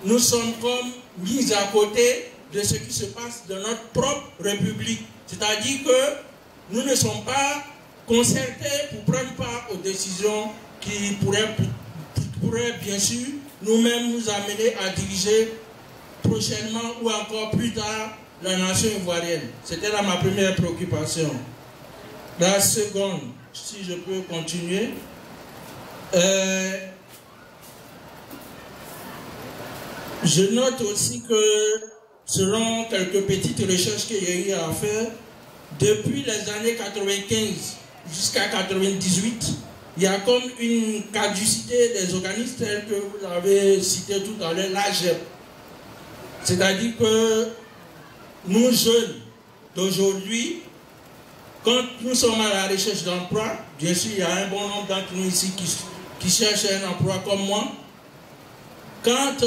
[SPEAKER 6] nous sommes comme mis à côté de ce qui se passe dans notre propre République. C'est-à-dire que nous ne sommes pas concertés pour prendre part aux décisions qui pourraient bien sûr nous-mêmes nous amener à diriger prochainement ou encore plus tard la nation ivoirienne. C'était là ma première préoccupation. La seconde, si je peux continuer, je note aussi que selon quelques petites recherches qu'il y a eu à faire, depuis les années 95 jusqu'à 98, il y a comme une caducité des organismes tels que vous avez cité tout à l'heure, l'AGEP. C'est-à-dire que nous jeunes d'aujourd'hui, quand nous sommes à la recherche d'emploi, bien sûr il y a un bon nombre d'entre nous ici qui cherchent un emploi comme moi, quand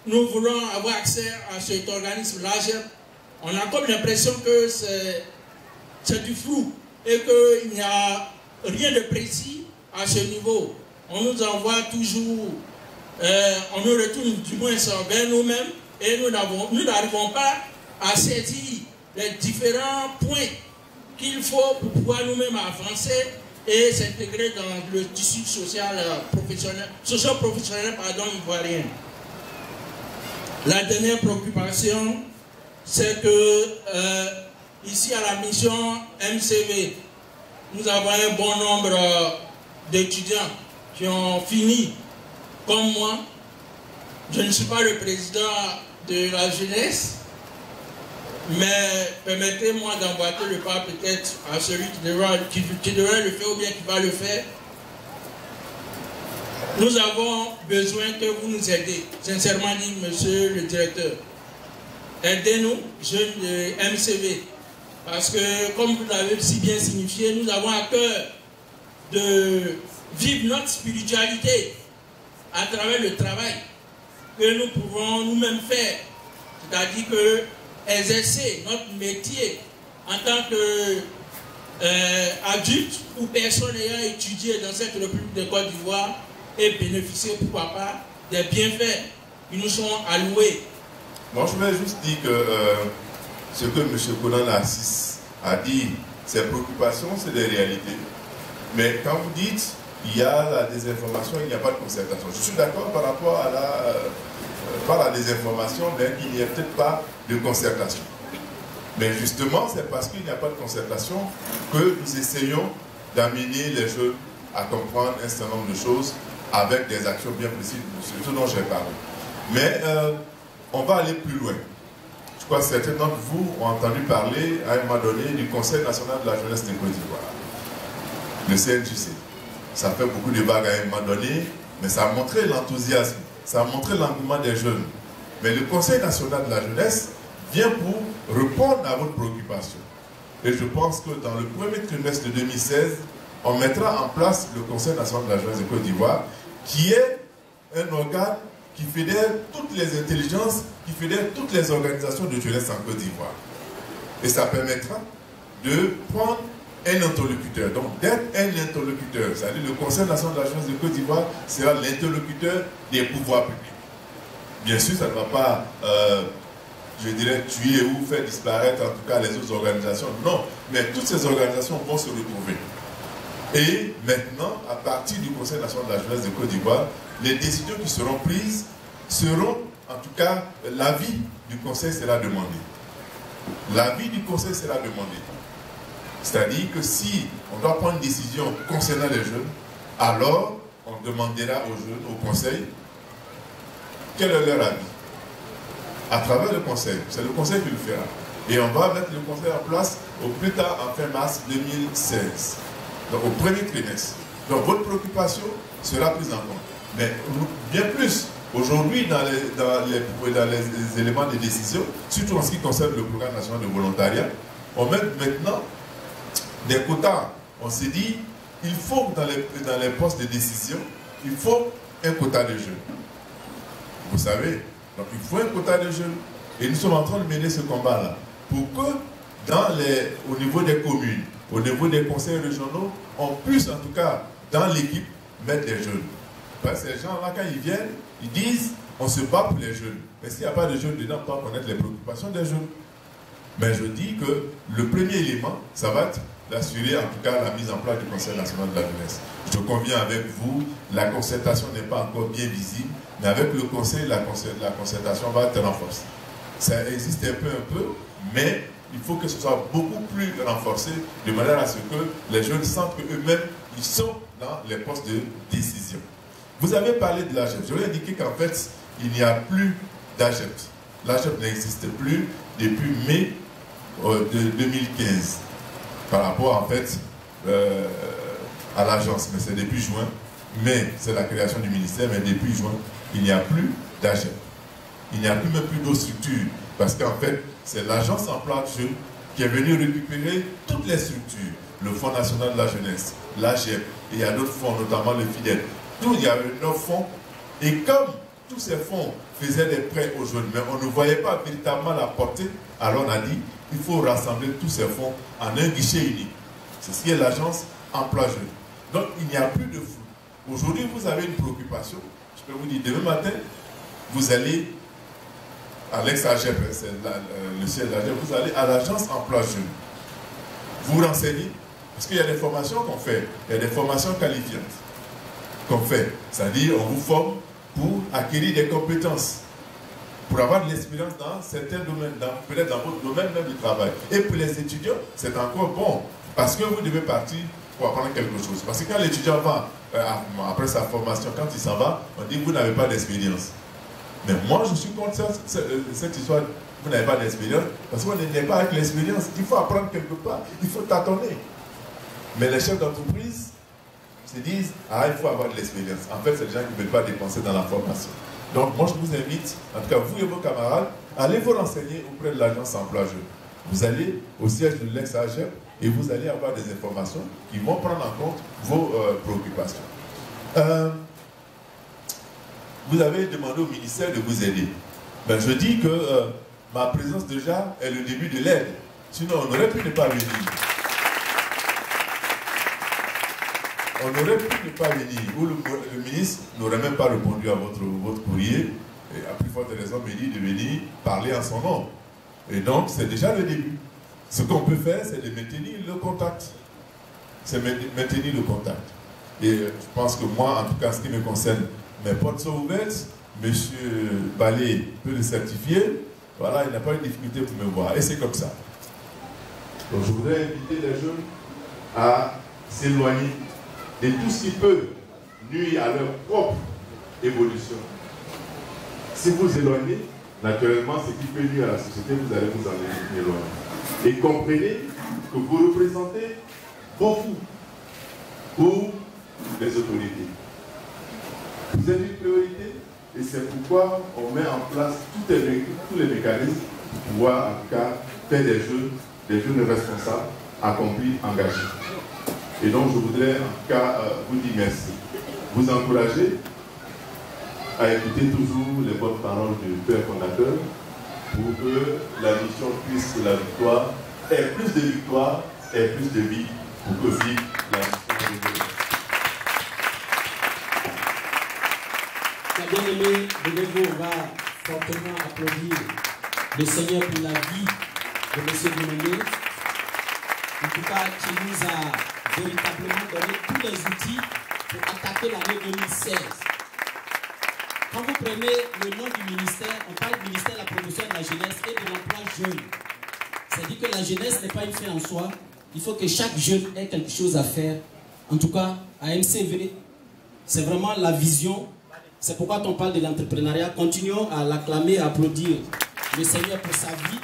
[SPEAKER 6] nous voulons avoir accès à cet organisme, l'AGEP, on a comme l'impression que c'est du flou et qu'il n'y a rien de précis à ce niveau. On nous envoie toujours, on nous retourne du moins vers nous-mêmes et nous n'arrivons pas à saisir les différents points qu'il faut pour pouvoir nous-mêmes avancer et s'intégrer dans le tissu social professionnel, socio-professionnel ivoirien. La dernière préoccupation, c'est que ici à la mission MCV, nous avons un bon nombre d'étudiants qui ont fini comme moi. Je ne suis pas le président de la jeunesse, mais permettez-moi d'emboîter le pas peut-être à celui qui devrait le faire ou bien qui va le faire. Nous avons besoin que vous nous aidiez, sincèrement dit monsieur le directeur. Aidez-nous, jeunes de MCV, parce que comme vous l'avez si bien signifié, nous avons à cœur de vivre notre spiritualité à travers le travail que nous pouvons nous-mêmes faire. C'est-à-dire que exercer notre métier en tant qu'adulte ou personne ayant étudié dans cette République de Côte d'Ivoire et bénéficier, pourquoi pas, des bienfaits qui nous sont alloués.
[SPEAKER 2] Moi, je vais juste dire que ce que M. Conan Narcisse a dit, ses préoccupations, c'est des réalités. Mais quand vous dites il y a la désinformation, il n'y a pas de concertation. Je suis d'accord par rapport à la désinformation, mais il n'y a peut-être pas de concertation. Mais justement, c'est parce qu'il n'y a pas de concertation que nous essayons d'amener les jeunes à comprendre un certain nombre de choses avec des actions bien précises, ce dont j'ai parlé. Mais on va aller plus loin. Je crois que certains d'entre vous ont entendu parler à un moment donné du Conseil national de la jeunesse de Côte d'Ivoire, le CNJC. Ça fait beaucoup de vagues à un moment donné, mais ça a montré l'enthousiasme, ça a montré l'engouement des jeunes. Mais le Conseil national de la jeunesse vient pour répondre à votre préoccupation. Et je pense que dans le premier trimestre de 2016, on mettra en place le Conseil national de la jeunesse de Côte d'Ivoire, qui est un organe qui fédère toutes les intelligences, qui fédère toutes les organisations de jeunesse en Côte d'Ivoire. Et ça permettra de prendre un interlocuteur, donc d'être un interlocuteur, c'est-à-dire le Conseil national de la jeunesse de Côte d'Ivoire sera l'interlocuteur des pouvoirs publics. Bien sûr, ça ne va pas, je dirais, tuer ou faire disparaître en tout cas les autres organisations, non, mais toutes ces organisations vont se retrouver. Et maintenant, à partir du Conseil national de la jeunesse de Côte d'Ivoire, les décisions qui seront prises seront, en tout cas, l'avis du Conseil sera demandé. L'avis du Conseil sera demandé. C'est-à-dire que si on doit prendre une décision concernant les jeunes, alors on demandera aux jeunes, au Conseil, quel est leur avis. À travers le Conseil, c'est le Conseil qui le fera. Et on va mettre le Conseil en place au plus tard en fin mars 2016. Donc au premier trimestre. Donc votre préoccupation sera prise en compte. Mais bien plus, aujourd'hui dans les éléments de décision, surtout en ce qui concerne le programme national de volontariat, on met maintenant des quotas. On s'est dit, il faut dans les postes de décision, il faut un quota de jeunes. Vous savez, donc il faut un quota de jeunes. Et nous sommes en train de mener ce combat-là pour que au niveau des communes, au niveau des conseils régionaux, on puisse en tout cas dans l'équipe mettre des jeunes. Parce que ces gens-là, quand ils viennent, ils disent on se bat pour les jeunes. Mais s'il n'y a pas de jeunes dedans, on peut connaître les préoccupations des jeunes. Mais je dis que le premier élément, ça va être d'assurer en tout cas la mise en place du Conseil national de la jeunesse. Je conviens avec vous, la concertation n'est pas encore bien visible, mais avec le Conseil, la concertation va être renforcée. Ça existe un peu, mais il faut que ce soit beaucoup plus renforcé de manière à ce que les jeunes sentent qu'eux-mêmes, ils sont dans les postes de décision. Vous avez parlé de l'AGEP. Je vais indiquer qu'en fait, il n'y a plus d'AGEP. L'AGEP n'existe plus depuis mai de 2015 par rapport en fait à l'agence. Mais c'est depuis juin. Mais c'est la création du ministère, mais depuis juin, il n'y a plus d'AGEP. Il n'y a plus même plus d'autres structures. Parce qu'en fait, c'est l'agence emploi de jeunes qui est venue récupérer toutes les structures. Le Fonds national de la jeunesse, l'AGEP, et il y a d'autres fonds, notamment le FIDEL. Tout, il y avait 9 fonds. Et comme tous ces fonds faisaient des prêts aux jeunes, mais on ne voyait pas véritablement la portée, alors on a dit il faut rassembler tous ces fonds en un guichet unique. C'est ce qui est l'agence emploi jeune. Donc il n'y a plus de flou. Aujourd'hui, vous avez une préoccupation. Je peux vous dire, demain matin, vous allez à l'ex-AGEP, c'est le siège de l'AGEP, vous allez à l'agence emploi jeune. Vous vous renseignez, parce qu'il y a des formations qu'on fait, il y a des formations qualifiantes qu'on fait. C'est-à-dire, on vous forme pour acquérir des compétences, pour avoir de l'expérience dans certains domaines, peut-être dans votre domaine même du travail. Et pour les étudiants, c'est encore bon, parce que vous devez partir pour apprendre quelque chose. Parce que quand l'étudiant va, après sa formation, quand il s'en va, on dit que vous n'avez pas d'expérience. Mais moi, je suis contre cette histoire, vous n'avez pas d'expérience, parce qu'on n'est pas avec l'expérience. Il faut apprendre quelque part, il faut tâtonner. Mais les chefs d'entreprise se disent, ah, il faut avoir de l'expérience. En fait, c'est les gens qui ne veulent pas dépenser dans la formation. Donc, moi, je vous invite, en tout cas, vous et vos camarades, allez vous renseigner auprès de l'agence emploi jeune. Vous allez au siège de l'ex-AGEP et vous allez avoir des informations qui vont prendre en compte vos préoccupations. Vous avez demandé au ministère de vous aider. Ben, je dis que ma présence déjà est le début de l'aide. Sinon, on aurait pu ne pas venir. On aurait pu ne pas venir. Ou le ministre n'aurait même pas répondu à votre courrier. et à plus forte raison, me dit de venir parler en son nom. Et donc, c'est déjà le début. Ce qu'on peut faire, c'est de maintenir le contact. C'est maintenir le contact. Et je pense que moi, en tout cas, en ce qui me concerne, mes portes sont ouvertes. Monsieur Balé peut le certifier. Voilà, il n'a pas eu de difficulté pour me voir. Et c'est comme ça. Donc, je voudrais inviter les jeunes à s'éloigner de tout ce qui peut nuire à leur propre évolution. Si vous éloignez, naturellement, ce qui peut nuire à la société, vous allez vous en éloigner. Et comprenez que vous représentez beaucoup pour les autorités. Vous êtes une priorité et c'est pourquoi on met en place tous les mécanismes pour pouvoir, en tout cas, faire des jeunes responsables, accomplis, engagés. Et donc, je voudrais, en tout cas, vous dire merci. Vous encourager à écouter toujours les bonnes paroles du Père fondateur pour que la mission puisse, que la victoire ait plus de victoire et plus de vie pour que vive la mission de Dieu.
[SPEAKER 7] Bien aimé, de nouveau, on va fortement applaudir le Seigneur pour la vie de M. Dumondé. En tout cas, qui nous a véritablement donné tous les outils pour attaquer l'année 2016. Quand vous prenez le nom du ministère, on parle du ministère de la promotion de la jeunesse et de l'emploi jeune. C'est-à-dire que la jeunesse n'est pas une fin en soi. Il faut que chaque jeune ait quelque chose à faire. En tout cas, à MCV, c'est vraiment la vision. C'est pourquoi on parle de l'entrepreneuriat. Continuons à l'acclamer, à applaudir le Seigneur pour sa vie.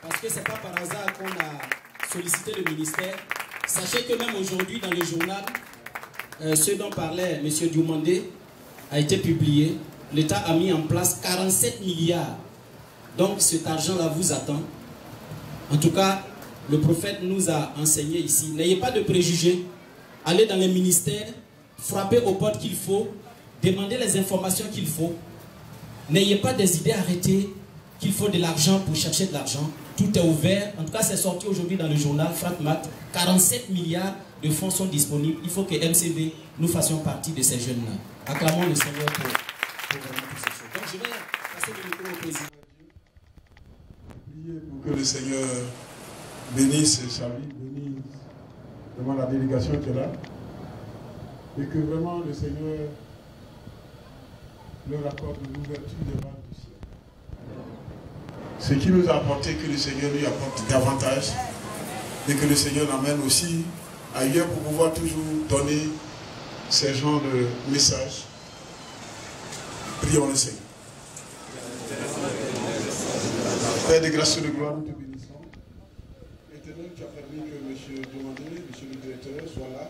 [SPEAKER 7] Parce que ce n'est pas par hasard qu'on a sollicité le ministère. Sachez que même aujourd'hui, dans le journal, ce dont parlait M. Dumondé a été publié. L'État a mis en place 47 milliards. Donc cet argent-là vous attend. En tout cas, le prophète nous a enseigné ici. N'ayez pas de préjugés. Allez dans les ministères, frappez aux portes qu'il faut, demandez les informations qu'il faut. N'ayez pas des idées arrêtées qu'il faut de l'argent pour chercher de l'argent. Tout est ouvert. En tout cas, c'est sorti aujourd'hui dans le journal Fratmat. 47 milliards de fonds sont disponibles. Il faut que MCV, nous fassions partie de ces jeunes-là. Acclamons le Seigneur pour vraiment toutes ces choses. Donc, je vais passer le micro au président.
[SPEAKER 8] Priez pour que le Seigneur bénisse sa vie, bénisse vraiment la délégation qui est là. Et que vraiment le Seigneur leur accorde l'ouverture des vannes du ciel. Ce qui nous a apporté, que le Seigneur lui apporte davantage. Et que le Seigneur l'amène aussi ailleurs pour pouvoir toujours donner ces genres de messages. Prions le Seigneur. Père de grâce et de gloire, nous te bénissons. Éternel, tu as permis que M. Dumondé, M. le directeur, soit là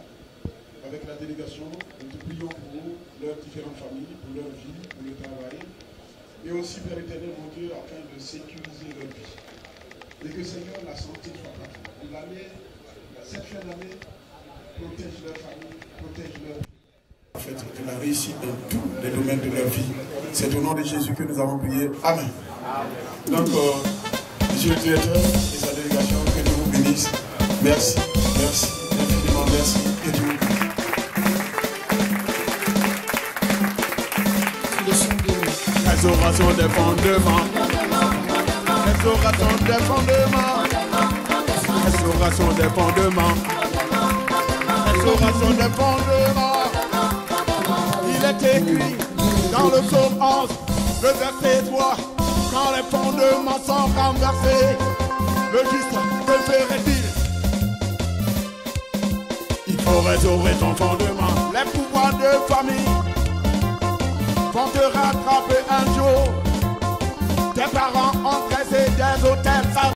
[SPEAKER 8] avec la délégation. Nous te prions pour leurs différentes familles, pour leur vie, pour le travail. Et aussi, Père éternel, mon Dieu, afin de sécuriser leur vie. Et que, Seigneur, la santé soit là. L'année, cette fin d'année, protège leur famille, protège leur vie. En fait, de la réussite dans tous les domaines de leur vie. C'est au nom de Jésus que nous avons prié. Amen. Donc, Monsieur le directeur et sa délégation, que Dieu vous bénisse. Merci, merci, infiniment merci. Que Dieu vous bénisse. Restauration des fondements. Restauration des fondements. Restauration des fondements. Restauration des fondements. Il est écrit dans le psaume 11, le verset 3, quand les fondements sont renversés, le juste que ferait-il? Il faut restaurer ton fondement. Les pouvoirs de famille vont te rattraper